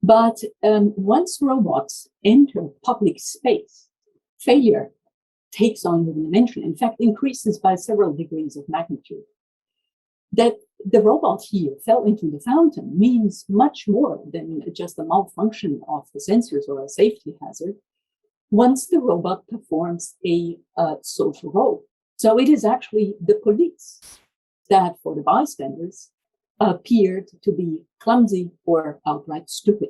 But once robots enter public space, failure takes on the dimension, in fact, increases by several degrees of magnitude. That the robot here fell into the fountain means much more than just a malfunction of the sensors or a safety hazard once the robot performs a social role. So it is actually the police that, for the bystanders, appeared to be clumsy or outright stupid.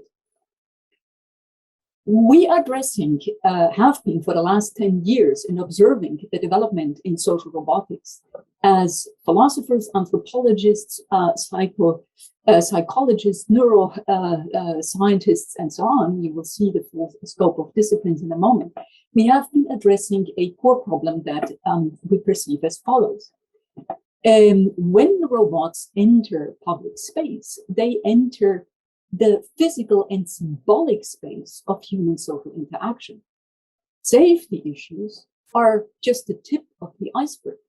We are addressing, have been for the last 10 years, in observing the development in social robotics as philosophers, anthropologists, psychologists, neuroscientists, and so on. You will see the full scope of disciplines in a moment. We have been addressing a core problem that we perceive as follows. When the robots enter public space, they enter the physical and symbolic space of human social interaction. Safety issues are just the tip of the iceberg.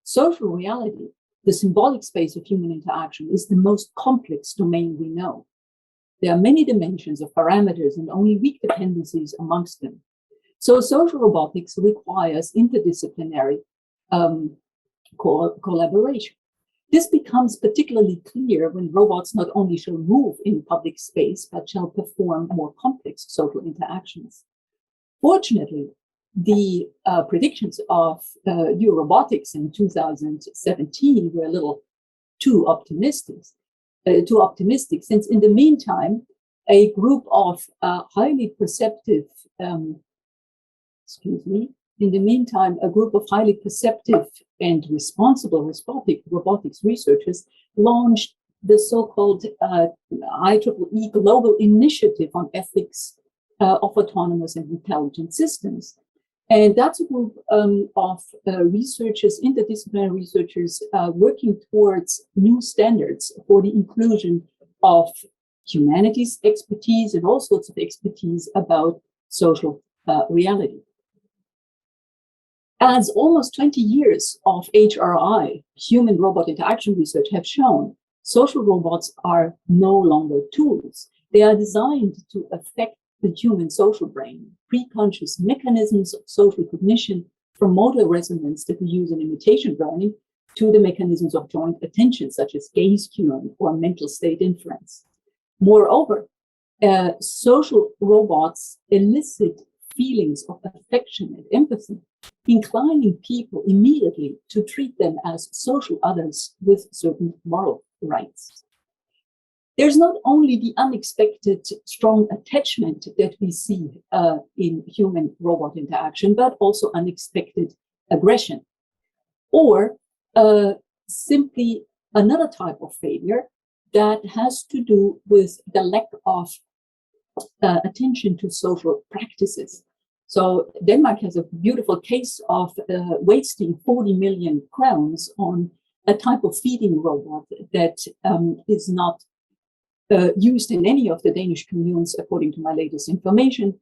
Social reality, the symbolic space of human interaction, is the most complex domain we know. There are many dimensions of parameters and only weak dependencies amongst them. So social robotics requires interdisciplinary collaboration. This becomes particularly clear when robots not only shall move in public space, but shall perform more complex social interactions. Fortunately, the predictions of robotics in 2017 were a little too optimistic, since in the meantime, a group of highly perceptive and responsible robotics researchers launched the so-called IEEE Global Initiative on Ethics of Autonomous and Intelligent Systems. And that's a group of researchers, interdisciplinary researchers, working towards new standards for the inclusion of humanities expertise and all sorts of expertise about social reality. As almost 20 years of HRI, human-robot interaction research, have shown, social robots are no longer tools. They are designed to affect the human social brain, pre-conscious mechanisms of social cognition, from motor resonance that we use in imitation learning to the mechanisms of joint attention, such as gaze cueing or mental state inference. Moreover, social robots elicit feelings of affection and empathy, inclining people immediately to treat them as social others with certain moral rights. There's not only the unexpected strong attachment that we see in human-robot interaction, but also unexpected aggression, or simply another type of failure that has to do with the lack of attention to social practices. So Denmark has a beautiful case of wasting 40 million crowns on a type of feeding robot that is not used in any of the Danish communes, according to my latest information,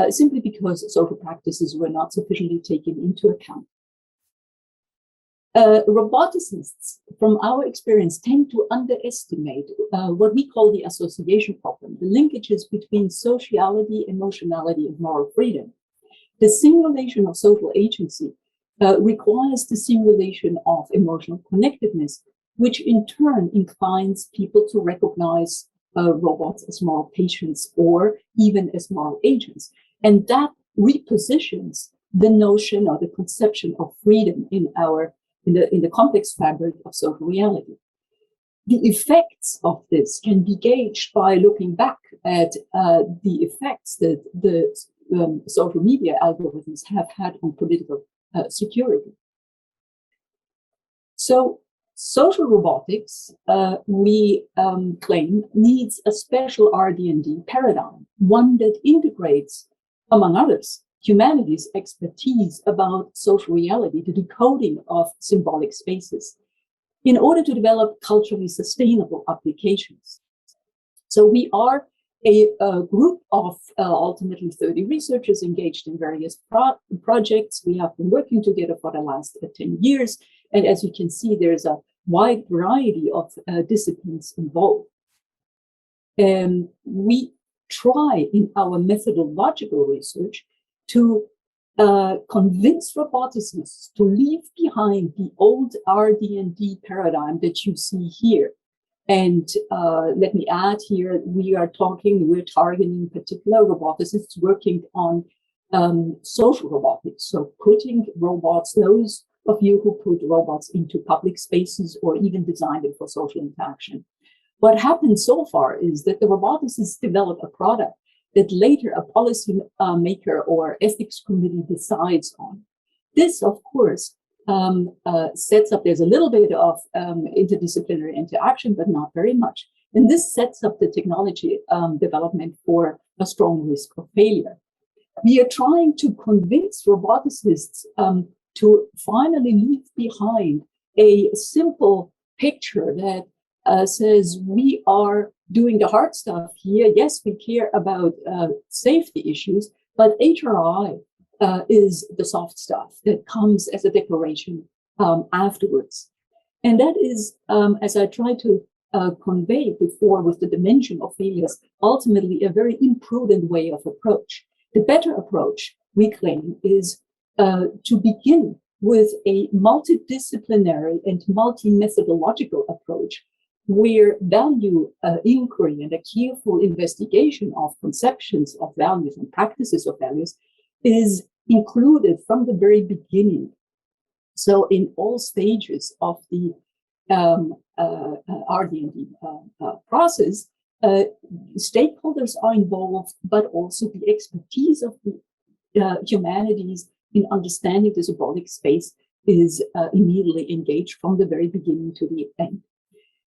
simply because social practices were not sufficiently taken into account. Roboticists, from our experience, tend to underestimate what we call the association problem, the linkages between sociality, emotionality, and moral freedom. The simulation of social agency requires the simulation of emotional connectedness, which in turn inclines people to recognize robots as moral patients or even as moral agents. And that repositions the notion or the conception of freedom in the complex fabric of social reality. The effects of this can be gauged by looking back at the effects that the social media algorithms have had on political security. So social robotics, we claim, needs a special RD&D paradigm, one that integrates, among others, humanities' expertise about social reality, the decoding of symbolic spaces, in order to develop culturally sustainable applications. So we are a group of ultimately 30 researchers engaged in various projects. We have been working together for the last 10 years. And as you can see, there's a wide variety of disciplines involved. And we try in our methodological research to convince roboticists to leave behind the old RD&D paradigm that you see here. And let me add here, we're targeting in particular roboticists working on social robotics. So putting robots, those of you who put robots into public spaces or even designed it for social interaction. What happened so far is that the roboticists develop a product that later a policy maker or ethics committee decides on. This, of course, sets up, there's a little bit of interdisciplinary interaction, but not very much. And this sets up the technology development for a strong risk of failure. We are trying to convince roboticists to finally leave behind a simple picture that says we are doing the hard stuff here. Yes, we care about safety issues, but HRI is the soft stuff that comes as a declaration afterwards. And that is, as I tried to convey before with the dimension of failures, ultimately a very imprudent way of approach. The better approach, we claim, is to begin with a multidisciplinary and multi-methodological approach where value inquiry and a careful investigation of conceptions of values and practices of values is included from the very beginning. So in all stages of the RD&D process, stakeholders are involved, but also the expertise of the humanities in understanding the symbolic space is immediately engaged from the very beginning to the end.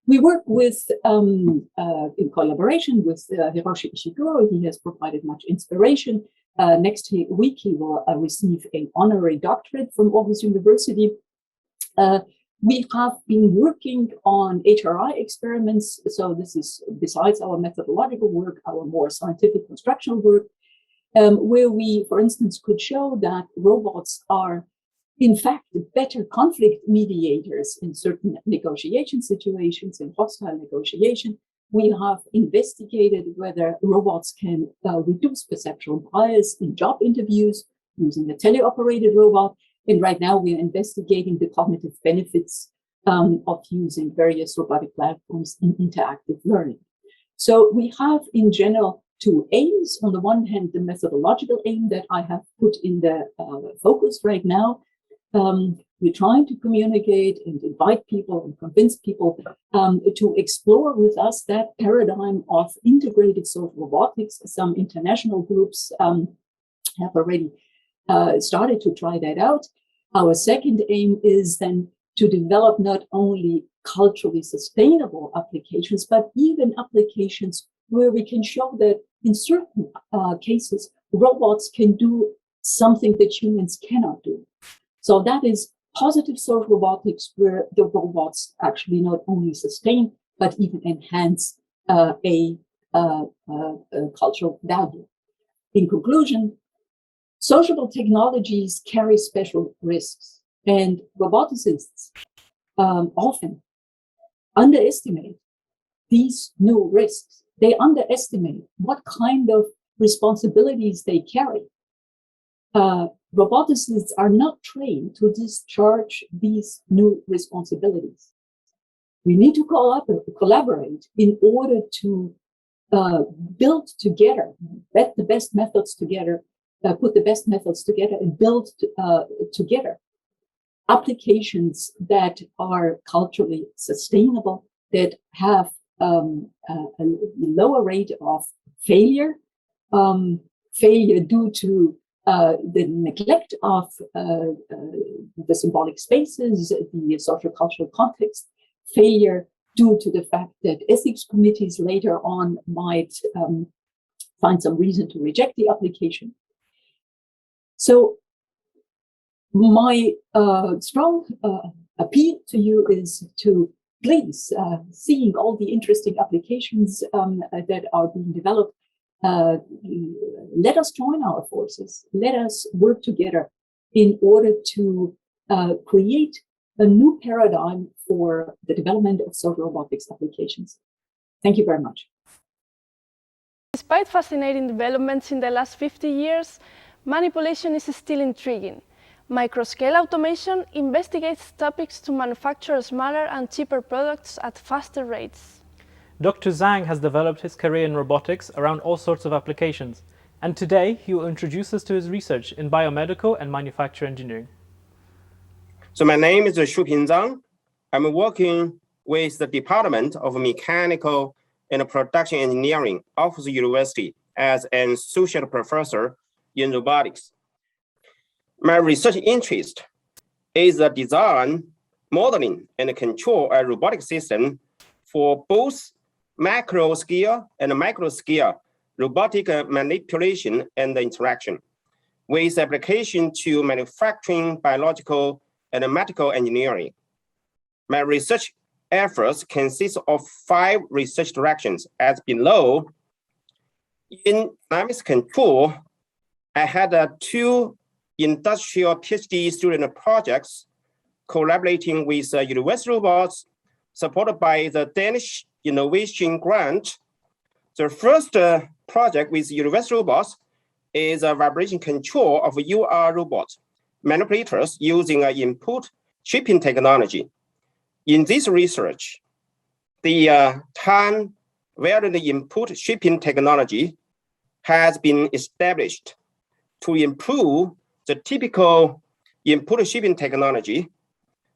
We work with, in collaboration with Hiroshi Ishiguro. He has provided much inspiration. Next week, he will receive an honorary doctorate from Aarhus University. We have been working on HRI experiments. So this is, besides our methodological work, our more scientific constructional work, where we, for instance, could show that robots are in fact better conflict mediators in certain negotiation situations, in hostile negotiation. We have investigated whether robots can reduce perceptual bias in job interviews using a teleoperated robot. And right now we are investigating the cognitive benefits of using various robotic platforms in interactive learning. So we have in general two aims. On the one hand, the methodological aim that I have put in the focus right now. We're trying to communicate and invite people and convince people to explore with us that paradigm of integrated social robotics. Some international groups have already started to try that out. Our second aim is then to develop not only culturally sustainable applications, but even applications where we can show that in certain cases, robots can do something that humans cannot do. So that is positive social robotics, where the robots actually not only sustain, but even enhance a cultural value. In conclusion, sociable technologies carry special risks, and roboticists often underestimate these new risks. They underestimate what kind of responsibilities they carry. roboticists are not trained to discharge these new responsibilities. We need to collaborate in order to build together, bet the best methods together, put the best methods together and build together applications that are culturally sustainable, that have a lower rate of failure, failure due to the neglect of the symbolic spaces, the social cultural context, failure due to the fact that ethics committees later on might find some reason to reject the application. So my strong appeal to you is to please, seeing all the interesting applications that are being developed, let us join our forces. Let us work together in order to create a new paradigm for the development of social robotics applications. Thank you very much. Despite fascinating developments in the last 50 years, manipulation is still intriguing. Microscale automation investigates topics to manufacture smaller and cheaper products at faster rates. Dr. Zhang has developed his career in robotics around all sorts of applications, and today he will introduce us to his research in biomedical and manufacture engineering. So my name is Shuping Zhang. I'm working with the Department of Mechanical and Production Engineering, Aarhus University, as an associate professor in robotics. My research interest is the design, modeling, and control a robotic system for both macro scale and micro scale robotic manipulation and interaction, with application to manufacturing, biological, and medical engineering. My research efforts consist of 5 research directions as below. In dynamics control, I had 2 industrial PhD student projects collaborating with university robots supported by the Danish Innovation Grant. The first project with university robots is a vibration control of UR robot manipulators using input shipping technology. In this research, the time variant input shipping technology has been established to improve the typical input shipping technology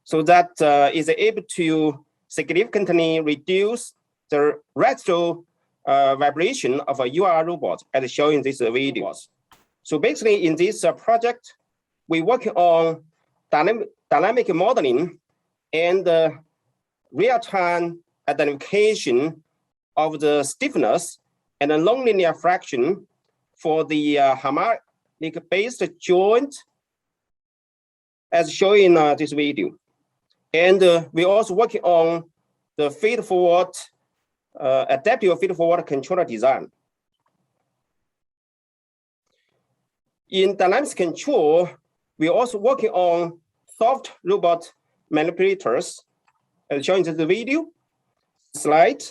so that is able to significantly reduce the residual vibration of a UR robot as shown in this video. So basically in this project, we work on dynamic modeling and real-time identification of the stiffness and the nonlinear fraction for the harmonic-based joint as shown in this video. And we're also working on the feed-forward, adaptive feed-forward controller design. In dynamics control, we're also working on soft robot manipulators, as shown in the video slide.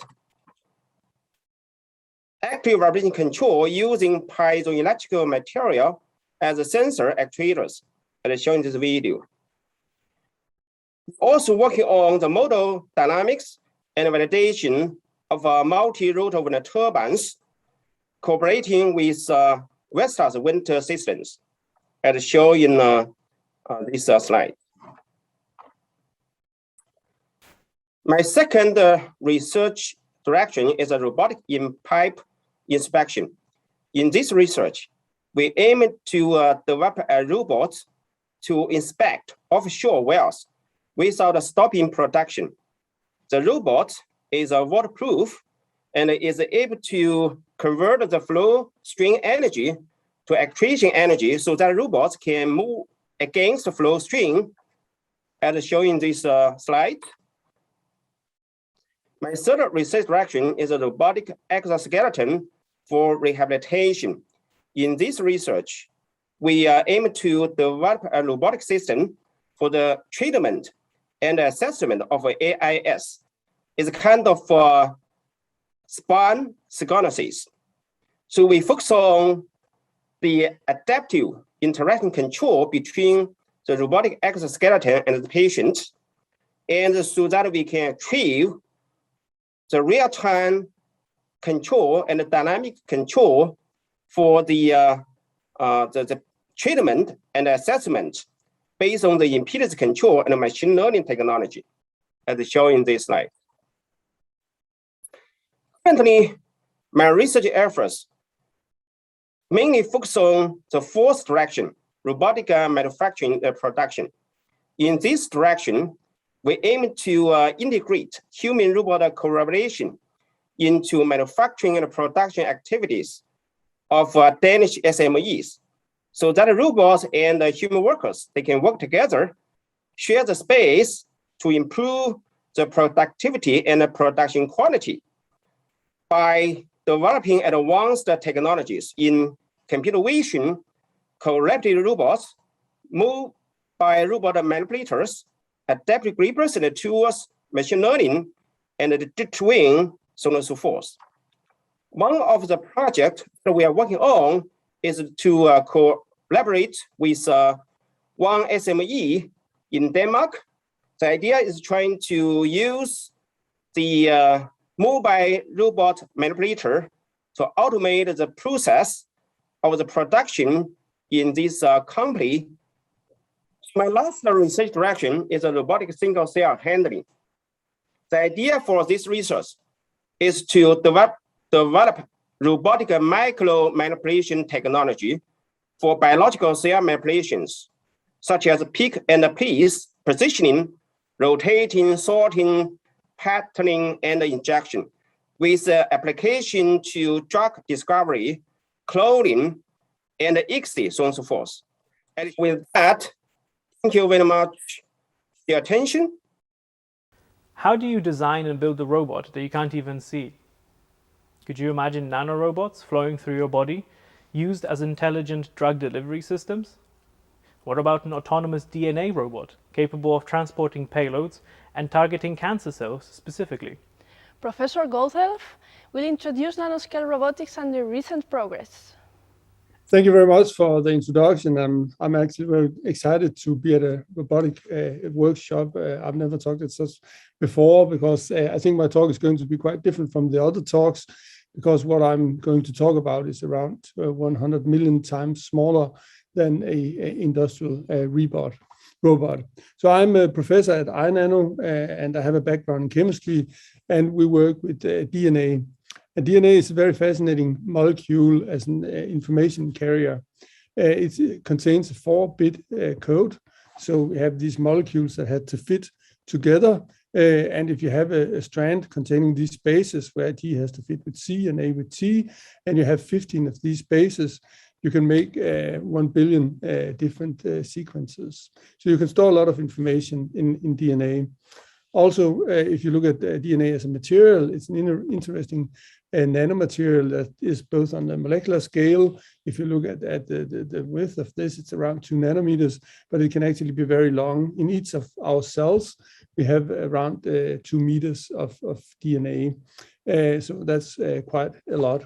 Active vibration control using piezoelectric material as a sensor actuators, as shown in this video. Also working on the model dynamics and validation of multi-rotor wind turbines, cooperating with Vestas wind systems, as shown in this slide. My second research direction is a robotic in-pipe inspection. In this research, we aim to develop a robot to inspect offshore wells without stopping production. The robot is waterproof and is able to convert the flow string energy to actuation energy so that robots can move against the flow string, as shown in this slide. My third research direction is a robotic exoskeleton for rehabilitation. In this research, we aim to develop a robotic system for the treatment and assessment of AIS. It's a kind of spine stenosis. So we focus on the adaptive interaction control between the robotic exoskeleton and the patient, and so that we can achieve the real-time control and the dynamic control for the treatment and assessment based on the impedance control and machine learning technology, as shown in this slide. Currently, my research efforts mainly focus on the fourth direction, robotic manufacturing production. In this direction, we aim to integrate human-robot collaboration into manufacturing and production activities of Danish SMEs, so that robots and human workers, they can work together, share the space to improve the productivity and the production quality by developing advanced technologies in computer vision, collaborative robots, moved by robot manipulators, adaptive grippers and tools, machine learning, and the twin, so on and so forth. One of the projects that we are working on is to collaborate with one SME in Denmark. The idea is trying to use the mobile robot manipulator to automate the process of the production in this company. My last research direction is a robotic single cell handling. The idea for this research is to develop robotic micro manipulation technology for biological cell manipulations, such as pick and place, positioning, rotating, sorting, patterning, and injection, with application to drug discovery, cloning, and ICSI, so on and so forth. And with that, thank you very much for your attention. How do you design and build a robot that you can't even see? Could you imagine nanorobots flowing through your body, used as intelligent drug delivery systems? What about an autonomous DNA robot, capable of transporting payloads and targeting cancer cells specifically? Professor Goldhelf will introduce nanoscale robotics and the recent progress. Thank you very much for the introduction. I'm actually very excited to be at a robotic workshop. I've never talked at such before, because I think my talk is going to be quite different from the other talks, because what I'm going to talk about is around 100 million times smaller than a industrial robot. So I'm a professor at iNano, and I have a background in chemistry, and we work with DNA. And DNA is a very fascinating molecule as an information carrier. It contains a 4-bit code. So we have these molecules that had to fit together. And if you have a strand containing these bases where T has to fit with C and A with T, and you have 15 of these bases, you can make 1 billion different sequences. So you can store a lot of information in DNA. Also, if you look at DNA as a material, it's an interesting nanomaterial that is both on the molecular scale. If you look at the width of this, it's around 2 nanometers, but it can actually be very long. In each of our cells, we have around 2 meters of DNA. So that's quite a lot.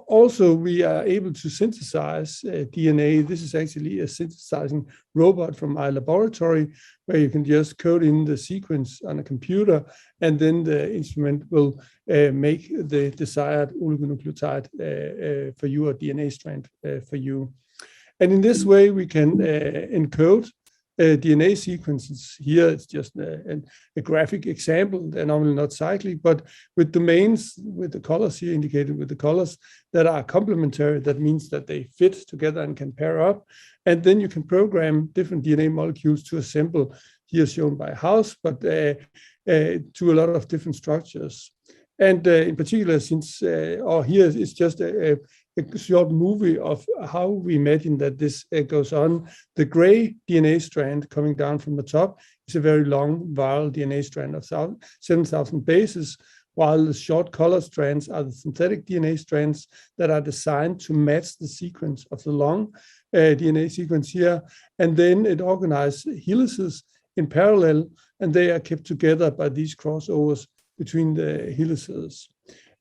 Also, we are able to synthesize DNA. This is actually a synthesizing robot from my laboratory, where you can just code in the sequence on a computer, and then the instrument will make the desired oligonucleotide for you, or DNA strand for you. And in this way, we can encode DNA sequences. Here it's just a graphic example. They're normally not cyclic, but with domains, with the colors here indicated with the colors that are complementary, that means that they fit together and can pair up. And then you can program different DNA molecules to assemble, here shown by House, but to a lot of different structures. And in particular, since here is just a short movie of how we imagine that this goes on. The gray DNA strand coming down from the top is a very long viral DNA strand of 7,000 bases, while the short color strands are the synthetic DNA strands that are designed to match the sequence of the long DNA sequence here. And then it organizes helices in parallel, and they are kept together by these crossovers between the helices.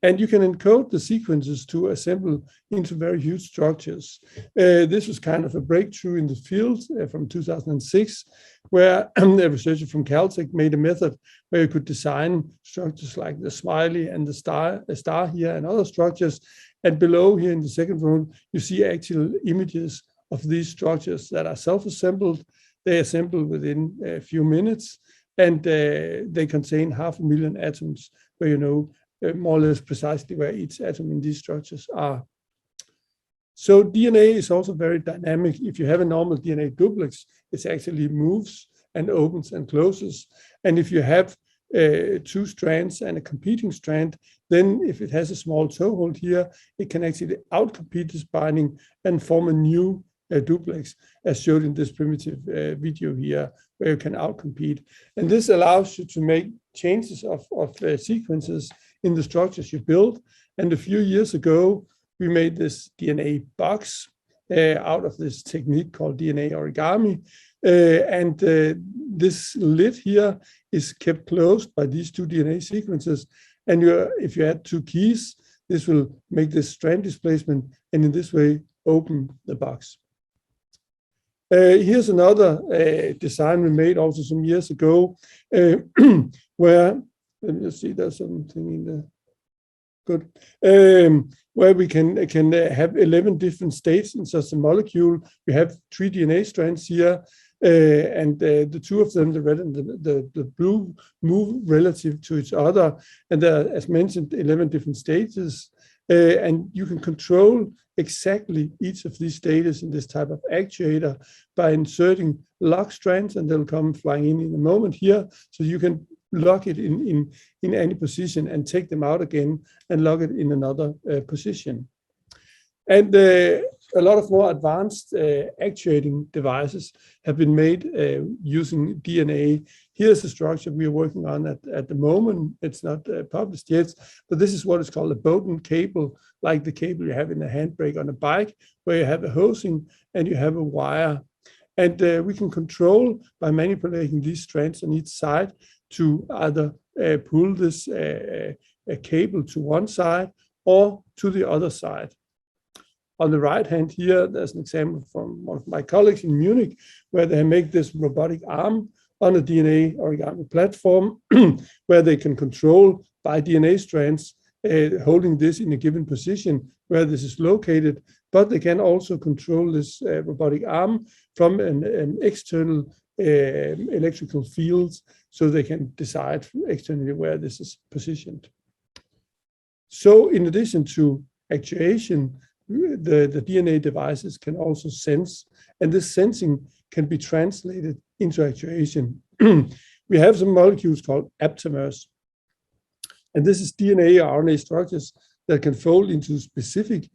And you can encode the sequences to assemble into very huge structures. This was kind of a breakthrough in the field from 2006, where a researcher from Caltech made a method where you could design structures like the smiley and the star here and other structures. And below here in the second row, you see actual images of these structures that are self-assembled. They assemble within a few minutes, and they contain 500,000 atoms, where you know more or less precisely where each atom in these structures are. So DNA is also very dynamic. If you have a normal DNA duplex, it actually moves and opens and closes. And if you have two strands and a competing strand, then if it has a small toehold here, it can actually outcompete this binding and form a new duplex, as showed in this primitive video here, where you can outcompete. And this allows you to make changes of sequences in the structures you build. And a few years ago, we made this DNA box out of this technique called DNA origami. This lid here is kept closed by these two DNA sequences. And if you add two keys, this will make this strand displacement, and in this way, open the box. Here's another design we made also some years ago, where, let me just see, there's something in there. Good. Where we can have 11 different states in such a molecule. We have 3 DNA strands here, and the two of them, the red and the blue, move relative to each other. And there are, as mentioned, 11 different stages. And you can control exactly each of these stages in this type of actuator by inserting lock strands, and they'll come flying in a moment here. So you can lock it in any position and take them out again and lock it in another position. And a lot of more advanced actuating devices have been made using DNA. Here's a structure we are working on at the moment. It's not published yet, but this is what is called a Bowden cable, like the cable you have in a handbrake on a bike, where you have a hosing and you have a wire. And we can control by manipulating these strands on each side to either pull this cable to one side or to the other side. On the right hand here, there's an example from one of my colleagues in Munich, where they make this robotic arm on a DNA origami platform, where they can control by DNA strands, holding this in a given position where this is located, but they can also control this robotic arm from an external electrical field, so they can decide externally where this is positioned. So in addition to actuation, the DNA devices can also sense, and this sensing can be translated into actuation. We have some molecules called aptamers, and this is DNA or RNA structures that can fold into specific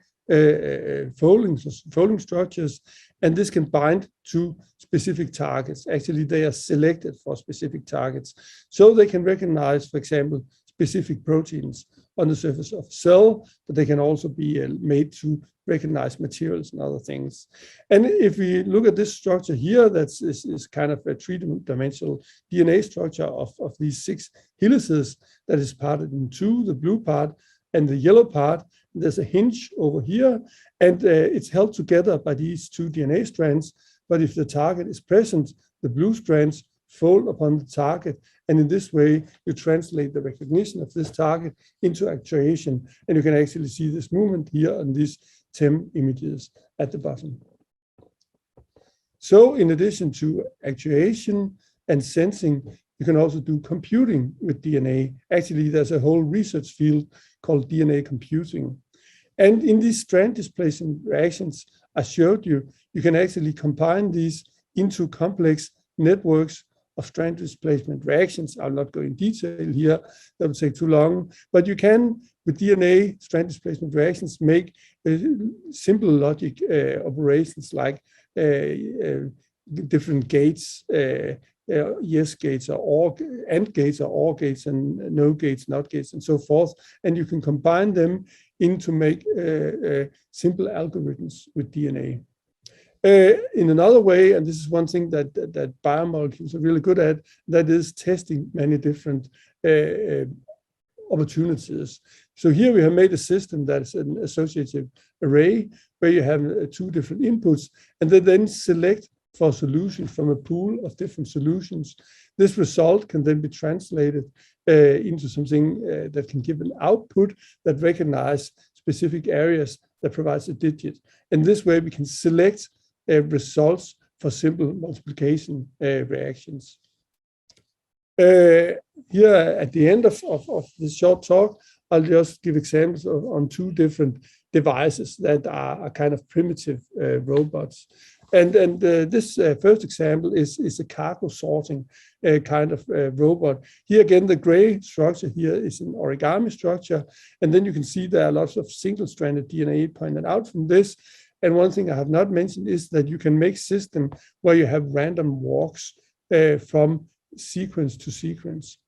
folding structures, and this can bind to specific targets. Actually, they are selected for specific targets, so they can recognize, for example, specific proteins on the surface of a cell, but they can also be made to recognize materials and other things. And if we look at this structure here, that's is kind of a three-dimensional DNA structure of these 6 helices that is parted in 2, the blue part and the yellow part. There's a hinge over here, and it's held together by these 2 DNA strands. But if the target is present, the blue strands fold upon the target, and in this way you translate the recognition of this target into actuation, and you can actually see this movement here on these 10 images at the bottom. So in addition to actuation and sensing, you can also do computing with DNA. Actually, there's a whole research field called DNA computing. And in these strand displacement reactions I showed you, you can actually combine these into complex networks of strand displacement reactions. I'll not go in detail here, that would take too long, but you can, with DNA strand displacement reactions, make simple logic operations like different gates, yes gates or AND gates or OR gates, and no gates, not gates, and so forth. And you can combine them into make simple algorithms with DNA. In another way, and this is one thing that biomolecules are really good at, that is testing many different opportunities. So here we have made a system that's an associative array where you have two different inputs, and they then select for a solution from a pool of different solutions. This result can then be translated into something that can give an output that recognize specific areas that provides a digit. And this way we can select results for simple multiplication reactions. Here at the end of this short talk, I'll just give examples on two different devices that are kind of primitive robots. And this first example is a cargo sorting kind of robot. Here again, the gray structure here is an origami structure. And then you can see there are lots of single-stranded DNA pointed out from this. And one thing I have not mentioned is that you can make system where you have random walks from sequence to sequence.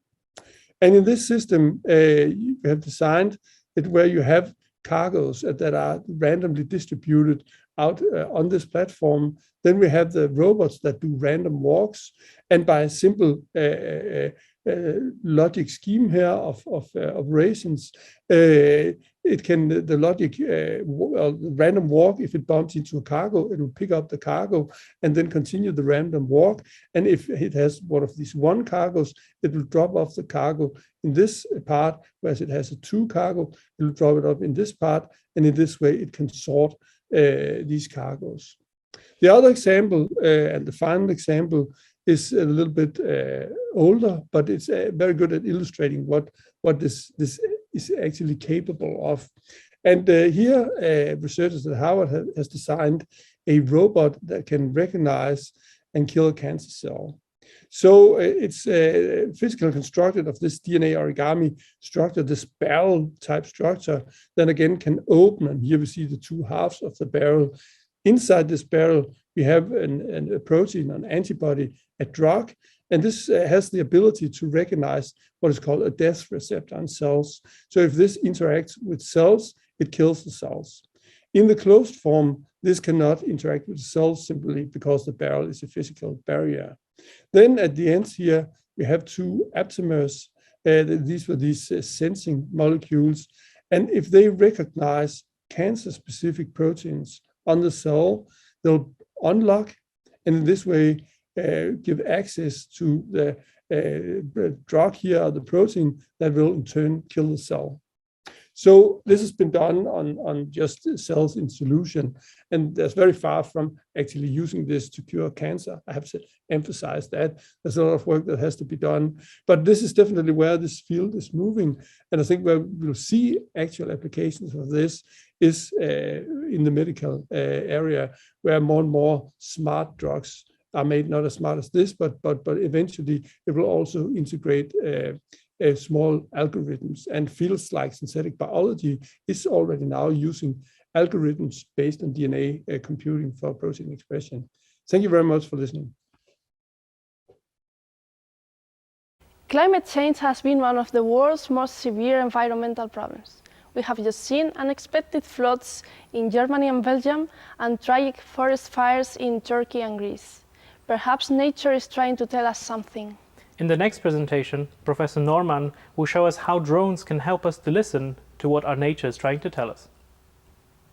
And in this system, you have designed it where you have cargoes that are randomly distributed out on this platform. Then we have the robots that do random walks, and by a simple logic scheme here of operations, it can the logic well, the random walk, if it bumps into a cargo, it will pick up the cargo and then continue the random walk. And if it has one of these one cargos, it will drop off the cargo in this part, whereas it has a two cargo, it will drop it up in this part, and in this way it can sort these cargos. The other example and the final example is a little bit older, but it's very good at illustrating what this is actually capable of. And here, researchers at Harvard has designed a robot that can recognize and kill a cancer cell. So it's physically constructed of this DNA origami structure, this barrel type structure, then again can open, and here we see the two halves of the barrel. Inside this barrel, we have a protein, an antibody, a drug, and this has the ability to recognize what is called a death receptor on cells. So if this interacts with cells, it kills the cells. In the closed form, this cannot interact with the cells simply because the barrel is a physical barrier. Then at the end here, we have two aptamers. These were these sensing molecules. And if they recognize cancer-specific proteins on the cell, they'll unlock, and in this way give access to the drug here, or the protein that will in turn kill the cell. So this has been done on just cells in solution, and there's very far from actually using this to cure cancer. I have to emphasize that. There's a lot of work that has to be done, but this is definitely where this field is moving. And I think where we'll see actual applications of this is in the medical area, where more and more smart drugs are made, not as smart as this, but eventually it will also integrate small algorithms, and fields like synthetic biology is already now using algorithms based on DNA computing for protein expression. Thank you very much for listening. Climate change has been one of the world's most severe environmental problems. We have just seen unexpected floods in Germany and Belgium, and tragic forest fires in Turkey and Greece. Perhaps nature is trying to tell us something. In the next presentation, Professor Norman will show us how drones can help us to listen to what our nature is trying to tell us.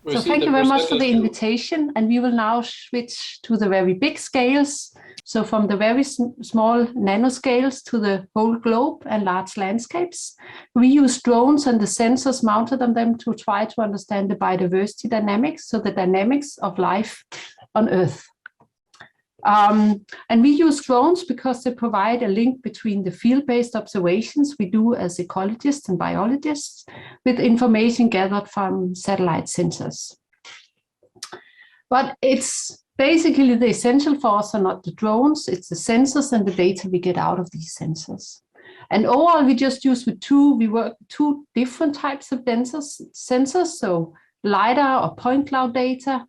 So thank you very much for the invitation, and we will now switch to the very big scales. So from the very small nanoscales to the whole globe and large landscapes. We use drones and the sensors mounted on them to try to understand the biodiversity dynamics, so the dynamics of life on Earth. And we use drones because they provide a link between the field-based observations we do as ecologists and biologists with information gathered from satellite sensors. But it's basically the essential for us are not the drones, it's the sensors and the data we get out of these sensors. And overall, we just use we work with two different types of sensors, so LiDAR or point cloud data.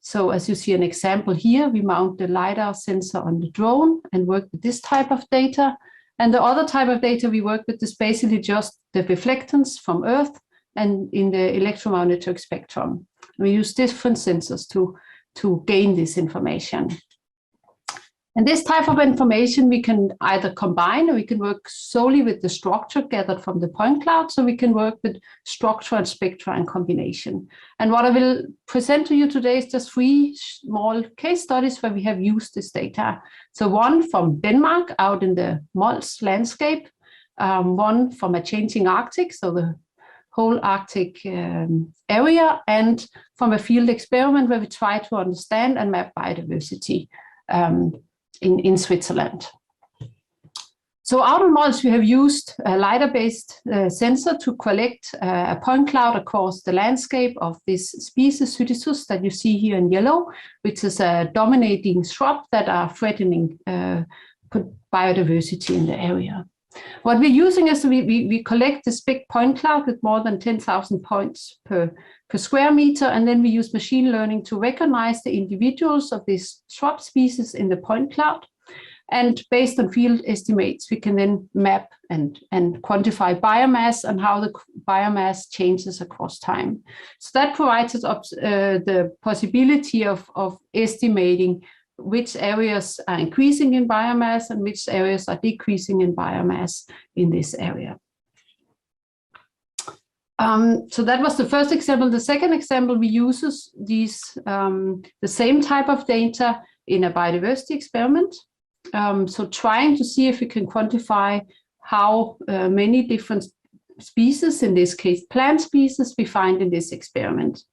So as you see an example here, we mount the LiDAR sensor on the drone and work with this type of data. And the other type of data we work with is basically just the reflectance from Earth and in the electromagnetic spectrum. We use different sensors to gain this information. And this type of information we can either combine, or we can work solely with the structure gathered from the point cloud, so we can work with structure and spectra and combination. And what I will present to you today is just 3 small case studies where we have used this data. So one from Denmark out in the Mols landscape, one from a changing Arctic, so the whole Arctic area, and from a field experiment where we try to understand and map biodiversity in Switzerland. So out on Mols, we have used a LiDAR-based sensor to collect a point cloud across the landscape of this species, Cytisus, that you see here in yellow, which is a dominating shrub that are threatening biodiversity in the area. What we're using is we collect this big point cloud with more than 10,000 points per square meter, and then we use machine learning to recognize the individuals of this shrub species in the point cloud. And based on field estimates, we can then map and quantify biomass and how the biomass changes across time. So that provides us the possibility of estimating which areas are increasing in biomass and which areas are decreasing in biomass in this area. So that was the first example. The second example, we use these the same type of data in a biodiversity experiment. So trying to see if we can quantify how many different species, in this case plant species, we find in this experiment.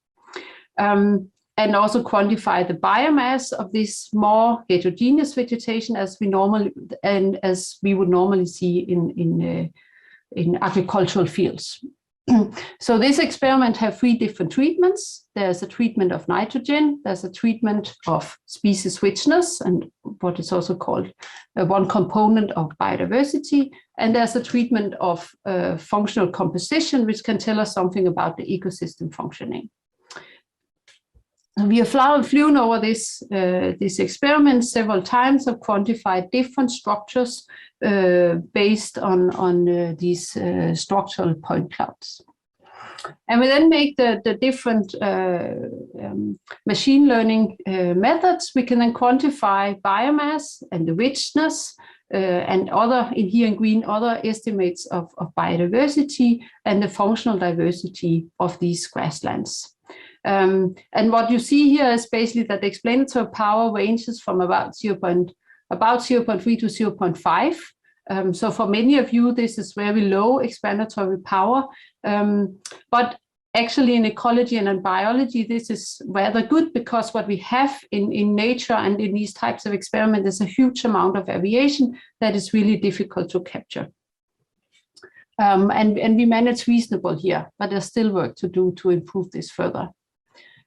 And also quantify the biomass of this more heterogeneous vegetation as we would normally see in agricultural fields. So this experiment have 3 different treatments. There's a treatment of nitrogen, there's a treatment of species richness, and what is also called one component of biodiversity, and there's a treatment of functional composition, which can tell us something about the ecosystem functioning. We have flown over this experiment several times, have quantified different structures based on these structural point clouds. And we then make the different machine learning methods. We can then quantify biomass and the richness and other, in here in green, other estimates of biodiversity and the functional diversity of these grasslands. And what you see here is basically that the explanatory power ranges from about 0.3 to 0.5. So for many of you, this is very low explanatory power. But actually in ecology and in biology, this is rather good, because what we have in nature and in these types of experiments is a huge amount of variation that is really difficult to capture. And we manage reasonable here, but there's still work to do to improve this further.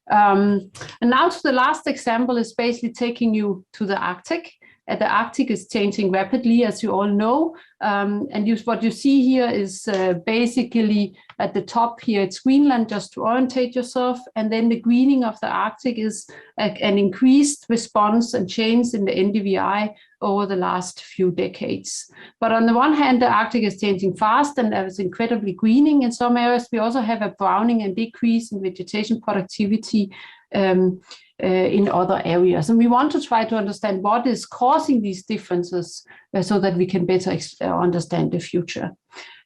And now to the last example is basically taking you to the Arctic. The Arctic is changing rapidly, as you all know. And what you see here is basically at the top here, it's Greenland, just to orientate yourself. And then the greening of the Arctic is an increased response and change in the NDVI over the last few decades. But on the one hand, the Arctic is changing fast and there is incredibly greening in some areas. We also have a browning and decrease in vegetation productivity in other areas. And we want to try to understand what is causing these differences so that we can better understand the future.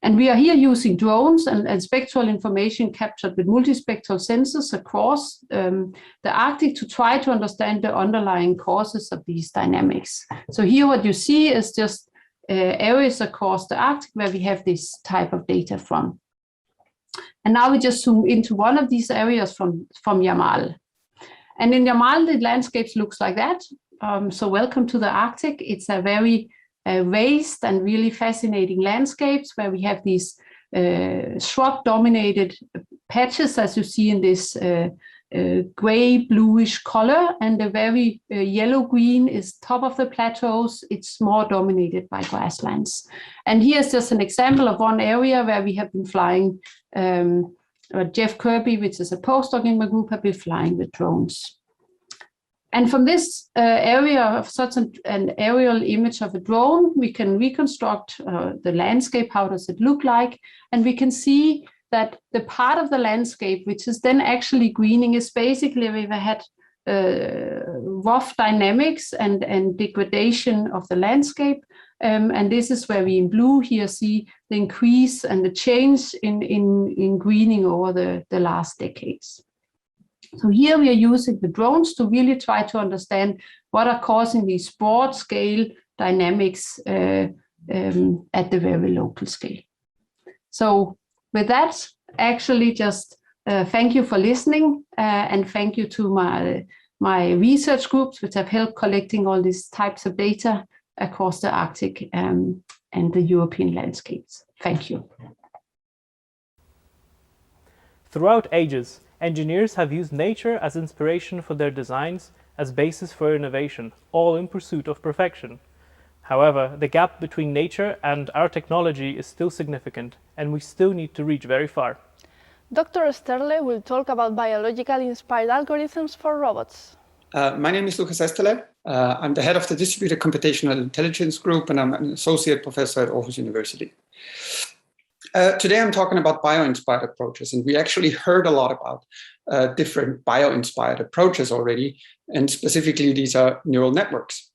And we are here using drones and spectral information captured with multispectral sensors across the Arctic to try to understand the underlying causes of these dynamics. So here what you see is just areas across the Arctic where we have this type of data from. And now we just zoom into one of these areas from Yamal. And in Yamal, the landscapes looks like that. So welcome to the Arctic. It's a very vast and really fascinating landscapes where we have these shrub-dominated patches, as you see in this gray bluish color, and the very yellow-green is top of the plateaus. It's more dominated by grasslands. And here's just an example of one area where we have been flying. Jeff Kirby, which is a postdoc in my group, have been flying with drones. And from this area of such an aerial image of a drone, we can reconstruct the landscape. How does it look like? And we can see that the part of the landscape which is then actually greening is basically we've had rough dynamics and degradation of the landscape. And this is where we in blue here see the increase and the change in greening over the last decades. So here we are using the drones to really try to understand what are causing these broad scale dynamics at the very local scale. So with that, actually just thank you for listening and thank you to my research groups which have helped collecting all these types of data across the Arctic and the European landscapes. Thank you. Throughout ages, engineers have used nature as inspiration for their designs, as basis for innovation, all in pursuit of perfection. However, the gap between nature and our technology is still significant, and we still need to reach very far. Dr. Esterle will talk about biologically inspired algorithms for robots. My name is Lucas Esterle. I'm the head of the Distributed Computational Intelligence Group, and I'm an associate professor at Aarhus University. Today I'm talking about bio-inspired approaches, and we actually heard a lot about different bio-inspired approaches already, and specifically these are neural networks.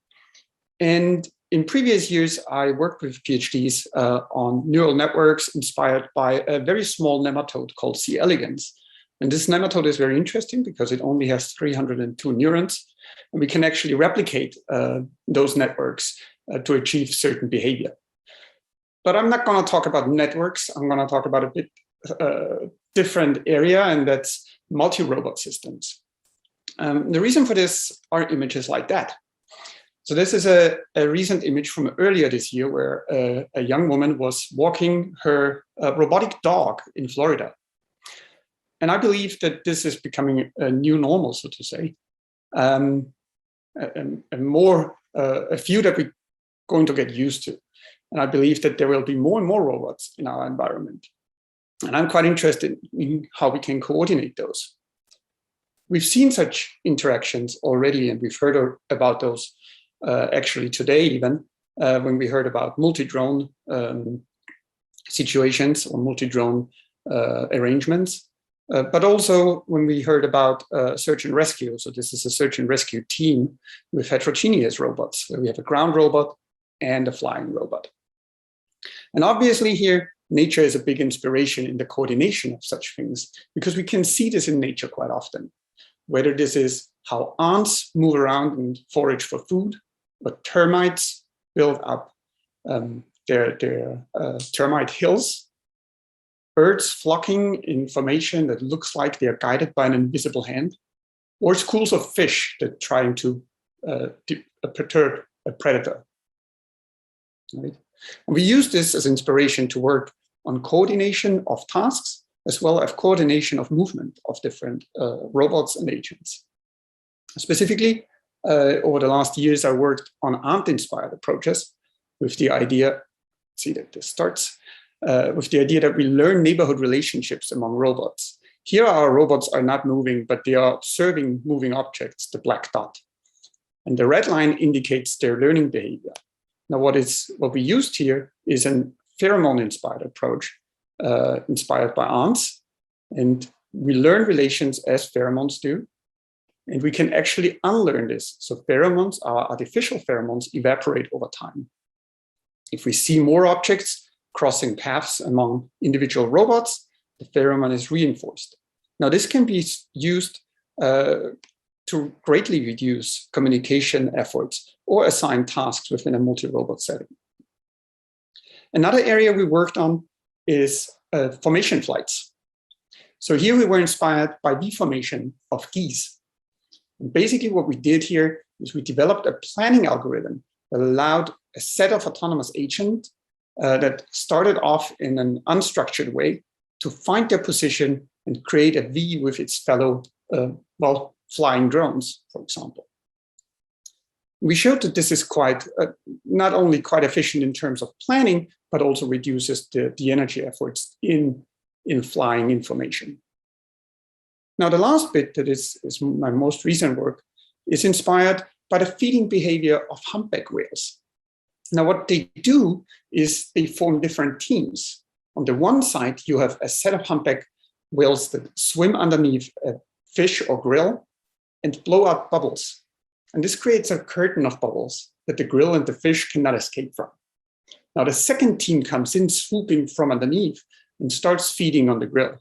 And in previous years, I worked with PhDs on neural networks inspired by a very small nematode called C. elegans. And this nematode is very interesting because it only has 302 neurons, and we can actually replicate those networks to achieve certain behavior. But I'm not going to talk about networks. I'm going to talk about a bit different area, and that's multi-robot systems. The reason for this are images like that. So this is a recent image from earlier this year where a young woman was walking her robotic dog in Florida. And I believe that this is becoming a new normal, so to say, a few that we're going to get used to. And I believe that there will be more and more robots in our environment. And I'm quite interested in how we can coordinate those. We've seen such interactions already, and we've heard about those actually today even, when we heard about multi-drone situations or multi-drone arrangements. But also when we heard about search and rescue. So this is a search and rescue team with heterogeneous robots, where we have a ground robot and a flying robot. And obviously here, nature is a big inspiration in the coordination of such things, because we can see this in nature quite often, whether this is how ants move around and forage for food, or termites build up their termite hills, birds flocking in formation that looks like they are guided by an invisible hand, or schools of fish that are trying to perturb a predator. Right? And we use this as inspiration to work on coordination of tasks, as well as coordination of movement of different robots and agents. Specifically, over the last years, I worked on ant-inspired approaches with the idea, see that this starts, with the idea that we learn neighborhood relationships among robots. Here our robots are not moving, but they are observing moving objects, the black dot. And the red line indicates their learning behavior. Now what we used here is a pheromone-inspired approach, inspired by ants. And we learn relations as pheromones do. And we can actually unlearn this. So pheromones, our artificial pheromones, evaporate over time. If we see more objects crossing paths among individual robots, the pheromone is reinforced. Now this can be used to greatly reduce communication efforts or assign tasks within a multi-robot setting. Another area we worked on is formation flights. So here we were inspired by the formation of geese. And basically what we did here is we developed a planning algorithm that allowed a set of autonomous agents that started off in an unstructured way to find their position and create a V with its fellow, flying drones, for example. We showed that this is quite, not only quite efficient in terms of planning, but also reduces the energy efforts in flying information. Now, the last bit that is my most recent work is inspired by the feeding behavior of humpback whales. Now, what they do is they form different teams. On the one side, you have a set of humpback whales that swim underneath a fish or grill and blow out bubbles. And this creates a curtain of bubbles that the grill and the fish cannot escape from. Now the second team comes in swooping from underneath and starts feeding on the grill.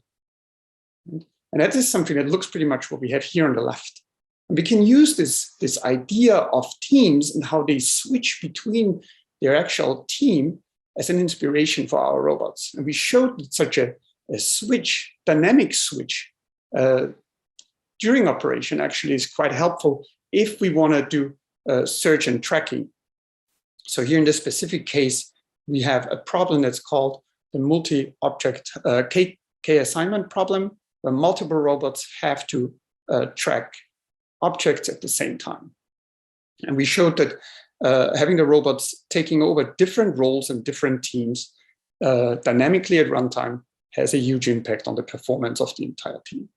And that is something that looks pretty much what we have here on the left. And we can use this idea of teams and how they switch between their actual team as an inspiration for our robots. And we showed that such a switch, dynamic switch, during operation actually is quite helpful if we want to do search and tracking. So here in this specific case, we have a problem that's called the multi-object K assignment problem, where multiple robots have to track objects at the same time. And we showed that having the robots taking over different roles and different teams dynamically at runtime has a huge impact on the performance of the entire team.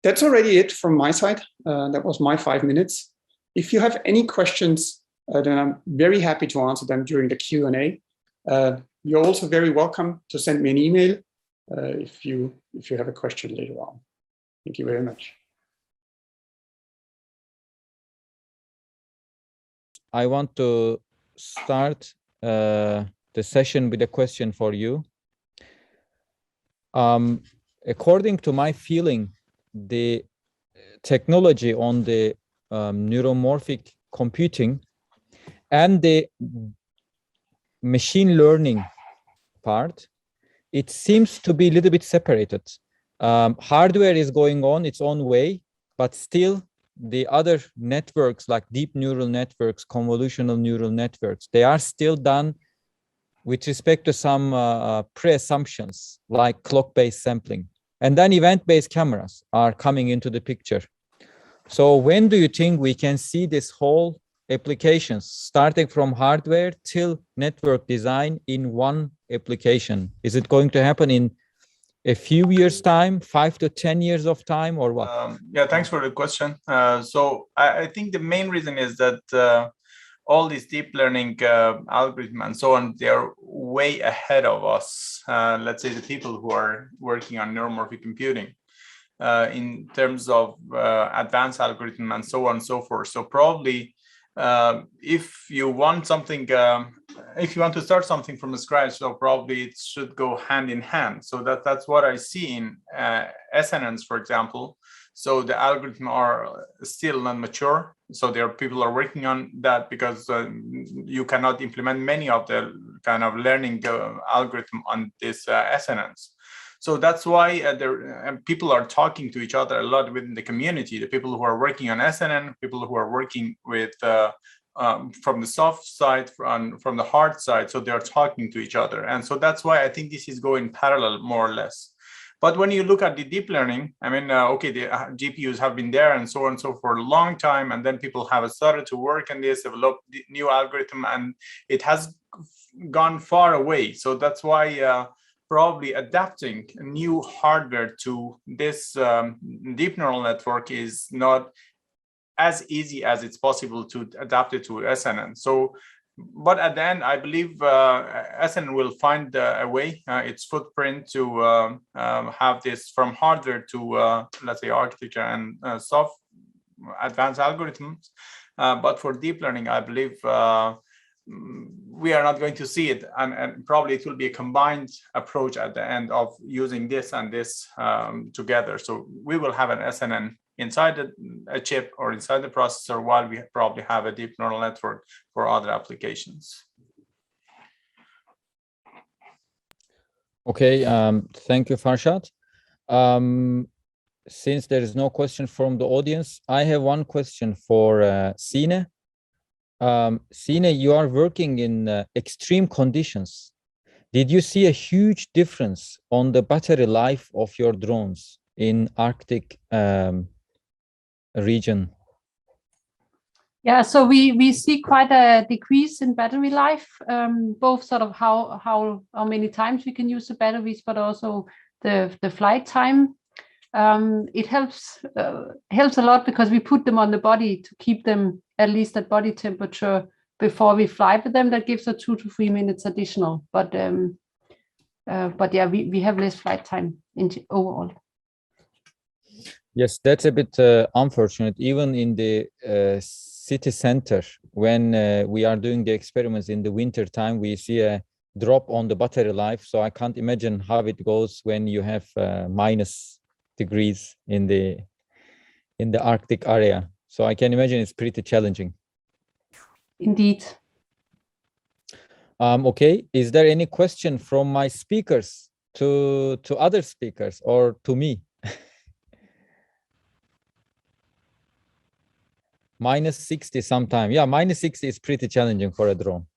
That's already it from my side. That was my 5 minutes. If you have any questions, then I'm very happy to answer them during the Q&A. You're also very welcome to send me an email if you have a question later on. Thank you very much. I want to start the session with a question for you. According to my feeling, the technology on the neuromorphic computing and the machine learning part, it seems to be a little bit separated. Hardware is going on its own way, but still the other networks like deep neural networks, convolutional neural networks, they are still done with respect to some pre-assumptions like clock-based sampling. And then event-based cameras are coming into the picture. So when do you think we can see this whole applications starting from hardware till network design in one application? Is it going to happen in a few years' time, 5 to 10 years of time, or what? Yeah, thanks for the question. So I think the main reason is that all these deep learning algorithms and so on, they are way ahead of us. Let's say the people who are working on neuromorphic computing in terms of advanced algorithm and so on and so forth. So probably if you want something, if you want to start something from scratch, so probably it should go hand in hand. So that's what I see in SNNs, for example. So the algorithms are still not mature. So there are people are working on that because you cannot implement many of the kind of learning algorithm on this SNNs. So that's why people are talking to each other a lot within the community. The people who are working on SNN, people who are working with from the soft side, from the hard side. So they are talking to each other. And so that's why I think this is going parallel more or less. But when you look at the deep learning, I mean, okay, the GPUs have been there and so on and so for a long time. And then people have started to work on this, develop the new algorithm, and it has gone far away. So that's why probably adapting new hardware to this deep neural network is not as easy as it's possible to adapt it to SNN. So, but at the end, I believe SNN will find a way, its footprint to have this from hardware to, let's say, architecture and soft advanced algorithms. But for deep learning, I believe we are not going to see it, and probably it will be a combined approach at the end of using this and this together. So we will have an SNN inside a chip or inside the processor, while we probably have a deep neural network for other applications. Okay, thank you, Farshad. Since there is no question from the audience, I have one question for Sine. Sine, you are working in extreme conditions. Did you see a huge difference on the battery life of your drones in Arctic region? Yeah, so we see quite a decrease in battery life, both sort of how many times we can use the batteries, but also the flight time. It helps a lot because we put them on the body to keep them at least at body temperature before we fly with them. That gives us 2 to 3 minutes additional. But yeah, we have less flight time overall. Yes, that's a bit unfortunate. Even in the city center, when we are doing the experiments in the winter time, we see a drop on the battery life. So I can't imagine how it goes when you have minus degrees in the Arctic area. So I can imagine it's pretty challenging. Indeed. Okay, is there any question from my speakers to other speakers or to me? Minus 60 sometime. Yeah, minus 60 is pretty challenging for a drone.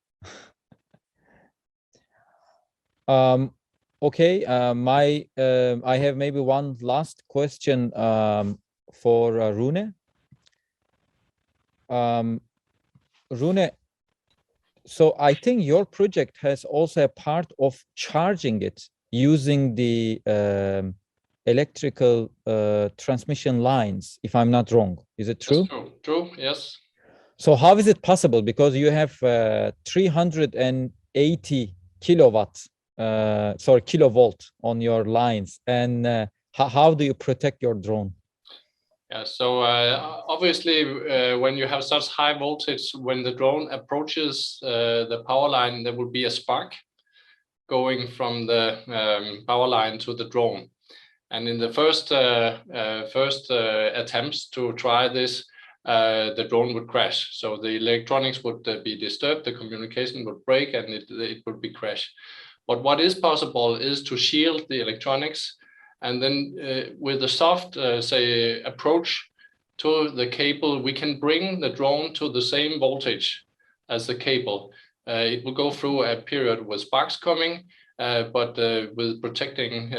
Okay, I have maybe one last question for Rune. Rune, so I think your project has also a part of charging it using the electrical transmission lines, if I'm not wrong. Is it true? That's true. True, yes. So how is it possible? Because you have 380 kilowatts, kilovolt on your lines, and how do you protect your drone? Yeah, so obviously when you have such high voltage, when the drone approaches the power line, there will be a spark going from the power line to the drone. And in the first attempts to try this, the drone would crash. So the electronics would be disturbed, the communication would break, and it would be crash. But what is possible is to shield the electronics, and then with a soft, say, approach to the cable, we can bring the drone to the same voltage as the cable. It will go through a period with sparks coming, but with protecting,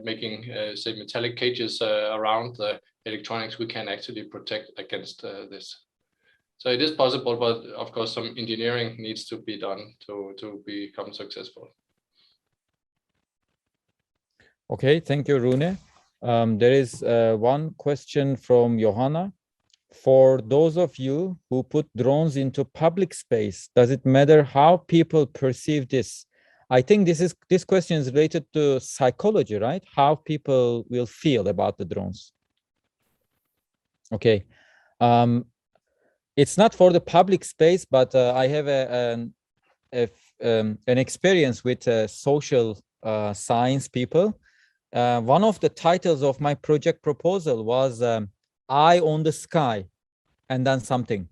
making, say, metallic cages around the electronics, we can actually protect against this. So it is possible, but of course, some engineering needs to be done to become successful. Okay, thank you, Rune. There is one question from Johanna. For those of you who put drones into public space, does it matter how people perceive this? I think this question is related to psychology, right? How people will feel about the drones. Okay. It's not for the public space, but I have an experience with social science people. One of the titles of my project proposal was Eye on the Sky, and then something.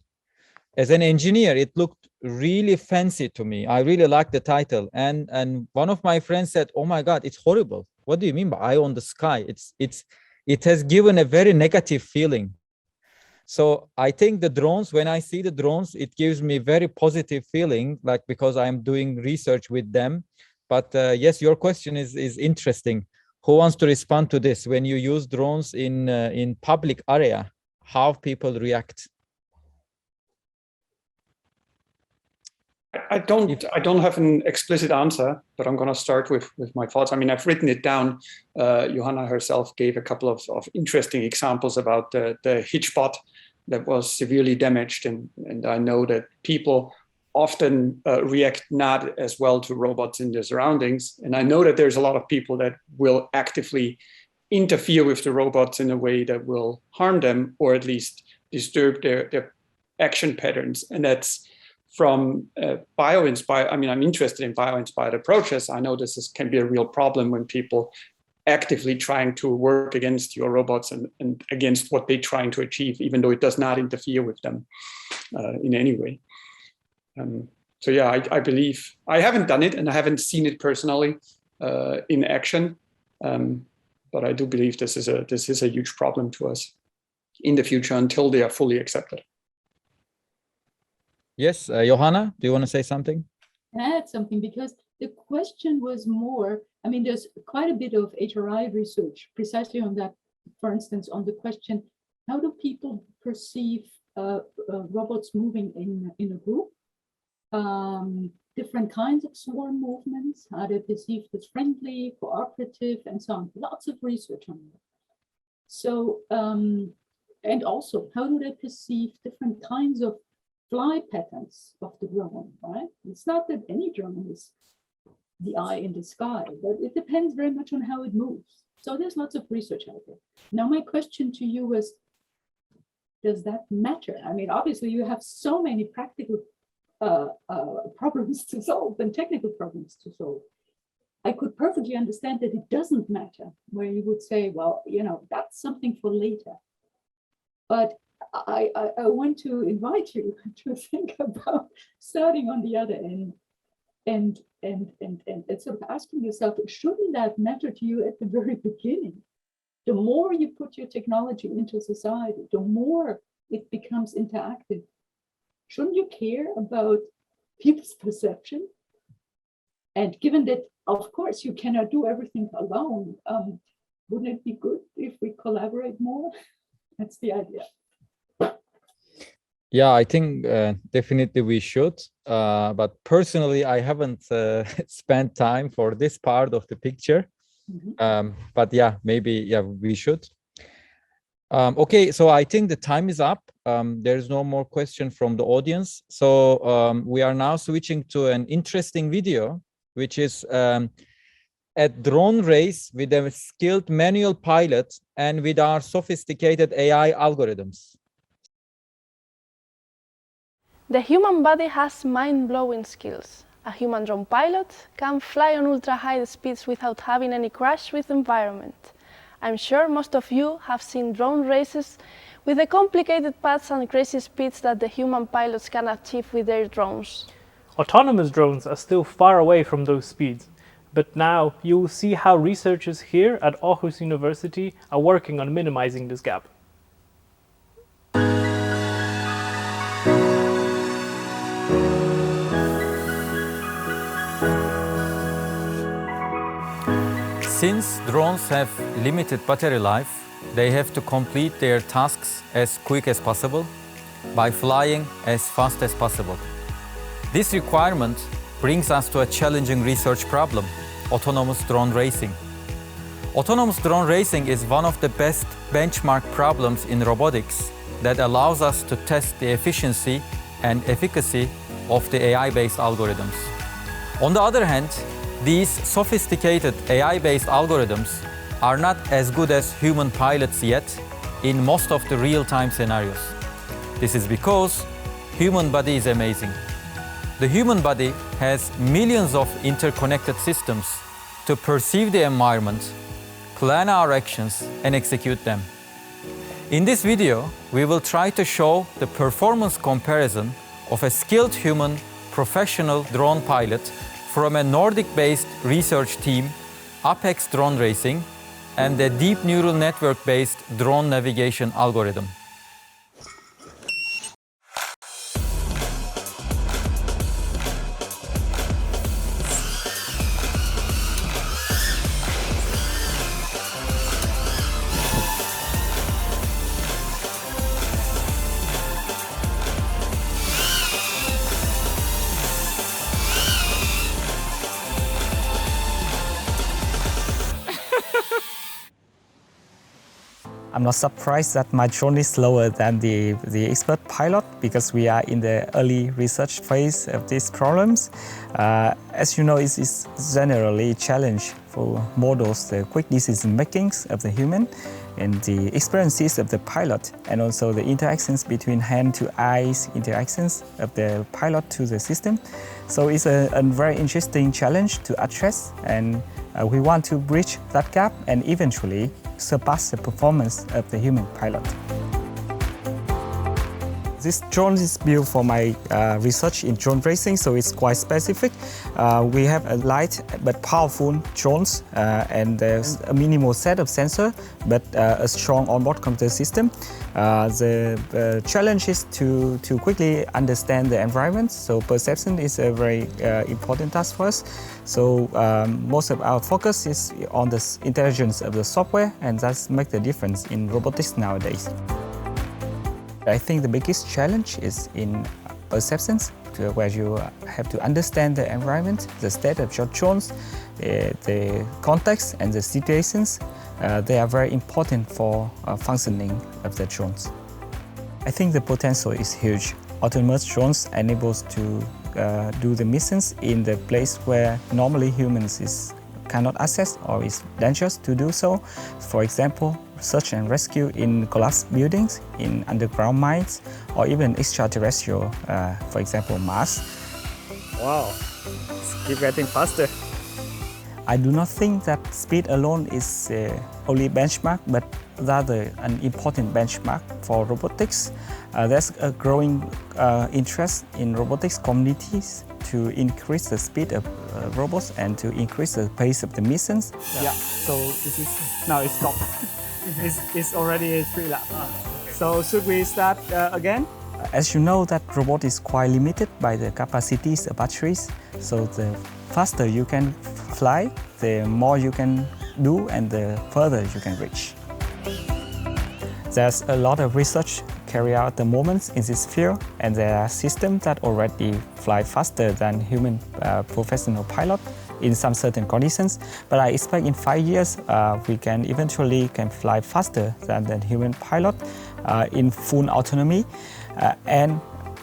As an engineer, it looked really fancy to me. I really liked the title. And one of my friends said, oh my God, it's horrible. What do you mean by eye on the sky? It has given a very negative feeling. So I think the drones, when I see the drones, it gives me very positive feeling, like because I'm doing research with them. But yes, your question is interesting. Who wants to respond to this? When you use drones in public area, how people react? I don't have an explicit answer, but I'm going to start with my thoughts. I mean, I've written it down. Johanna herself gave a couple of interesting examples about the hitchbot that was severely damaged, and I know that people often react not as well to robots in their surroundings. And I know that there's a lot of people that will actively interfere with the robots in a way that will harm them, or at least disturb their action patterns. And that's from bio-inspired. I mean, I'm interested in bio-inspired approaches. I know this can be a real problem when people actively trying to work against your robots and against what they're trying to achieve, even though it does not interfere with them in any way. So yeah, I believe, I haven't done it and I haven't seen it personally in action, but I do believe this is a huge problem to us in the future until they are fully accepted. Yes, Johanna, do you want to say something? Can I add something? Because the question was more, I mean, there's quite a bit of HRI research precisely on that. For instance, on the question, how do people perceive robots moving in a group? Different kinds of swarm movements, are they perceived as friendly, cooperative, and so on. Lots of research on that. So, and also, how do they perceive different kinds of fly patterns of the drone, right? It's not that any drone is the eye in the sky, but it depends very much on how it moves. So there's lots of research out there. Now, my question to you is, does that matter? I mean, obviously you have so many practical problems to solve and technical problems to solve. I could perfectly understand that it doesn't matter, where you would say, well, you know, that's something for later. But I want to invite you to think about starting on the other end and sort of asking yourself, shouldn't that matter to you at the very beginning? The more you put your technology into society, the more it becomes interactive. Shouldn't you care about people's perception? And given that, of course, you cannot do everything alone, wouldn't it be good if we collaborate more? That's the idea. Yeah, I think definitely we should. But personally, I haven't spent time for this part of the picture. Mm-hmm. But yeah, maybe we should. Okay, so I think the time is up. There's no more question from the audience. So we are now switching to an interesting video, which is a drone race with a skilled manual pilot and with our sophisticated AI algorithms. The human body has mind-blowing skills. A human drone pilot can fly on ultra-high speeds without having any crash with the environment. I'm sure most of you have seen drone races with the complicated paths and crazy speeds that the human pilots can achieve with their drones. Autonomous drones are still far away from those speeds, but now you will see how researchers here at Aarhus University are working on minimizing this gap. Since drones have limited battery life, they have to complete their tasks as quick as possible by flying as fast as possible. This requirement brings us to a challenging research problem: autonomous drone racing. Autonomous drone racing is one of the best benchmark problems in robotics that allows us to test the efficiency and efficacy of the AI-based algorithms. On the other hand, these sophisticated AI-based algorithms are not as good as human pilots yet in most of the real-time scenarios. This is because human body is amazing. The human body has millions of interconnected systems to perceive the environment, plan our actions, and execute them. In this video, we will try to show the performance comparison of a skilled human professional drone pilot from a Nordic-based research team, Apex Drone Racing, and a deep neural network-based drone navigation algorithm. I'm not surprised that my drone is slower than the expert pilot because we are in the early research phase of these problems. As you know, it's generally a challenge for models the quick decision makings of the human and the experiences of the pilot, and also the interactions between hand to eyes interactions of the pilot to the system. So it's a very interesting challenge to address, and we want to bridge that gap and eventually surpass the performance of the human pilot. This drone is built for my research in drone racing, so it's quite specific. We have a light but powerful drones, and there's a minimal set of sensors, but a strong onboard computer system. The challenge is to quickly understand the environment, so perception is a very important task for us. So most of our focus is on the intelligence of the software, and that's makes the difference in robotics nowadays. I think the biggest challenge is in perceptions, where you have to understand the environment, the state of your drones, the context and the situations. They are very important for functioning of the drones. I think the potential is huge. Autonomous drones enable us to do the missions in the place where normally humans is cannot access or is dangerous to do so. For example, search and rescue in collapsed buildings, in underground mines, or even extraterrestrial, for example, Mars. Wow, keep getting faster. I do not think that speed alone is only benchmark, but rather an important benchmark for robotics. There's a growing interest in robotics communities to increase the speed of robots and to increase the pace of the missions. Yeah, so this is, now it's stopped. it's already 3 laps. Okay. So should we start again? As you know, that robot is quite limited by the capacities of batteries. So the faster you can fly, the more you can do and the further you can reach. There's a lot of research carried out at the moment in this field, and there are systems that already fly faster than human professional pilot in some certain conditions. But I expect in 5 years we can eventually fly faster than the human pilot in full autonomy. And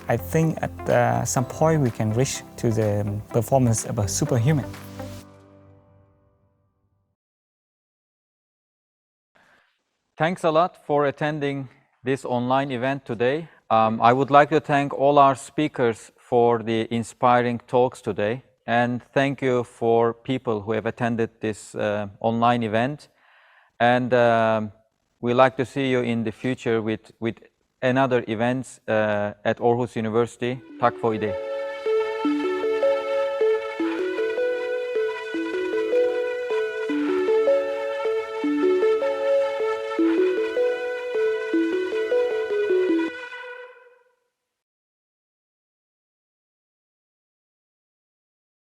I think at some point we can reach to the performance of a superhuman. Thanks a lot for attending this online event today. I would like to thank all our speakers for the inspiring talks today, and thank you for people who have attended this online event. And we'd like to see you in the future with another events at Aarhus University. Tack för idag.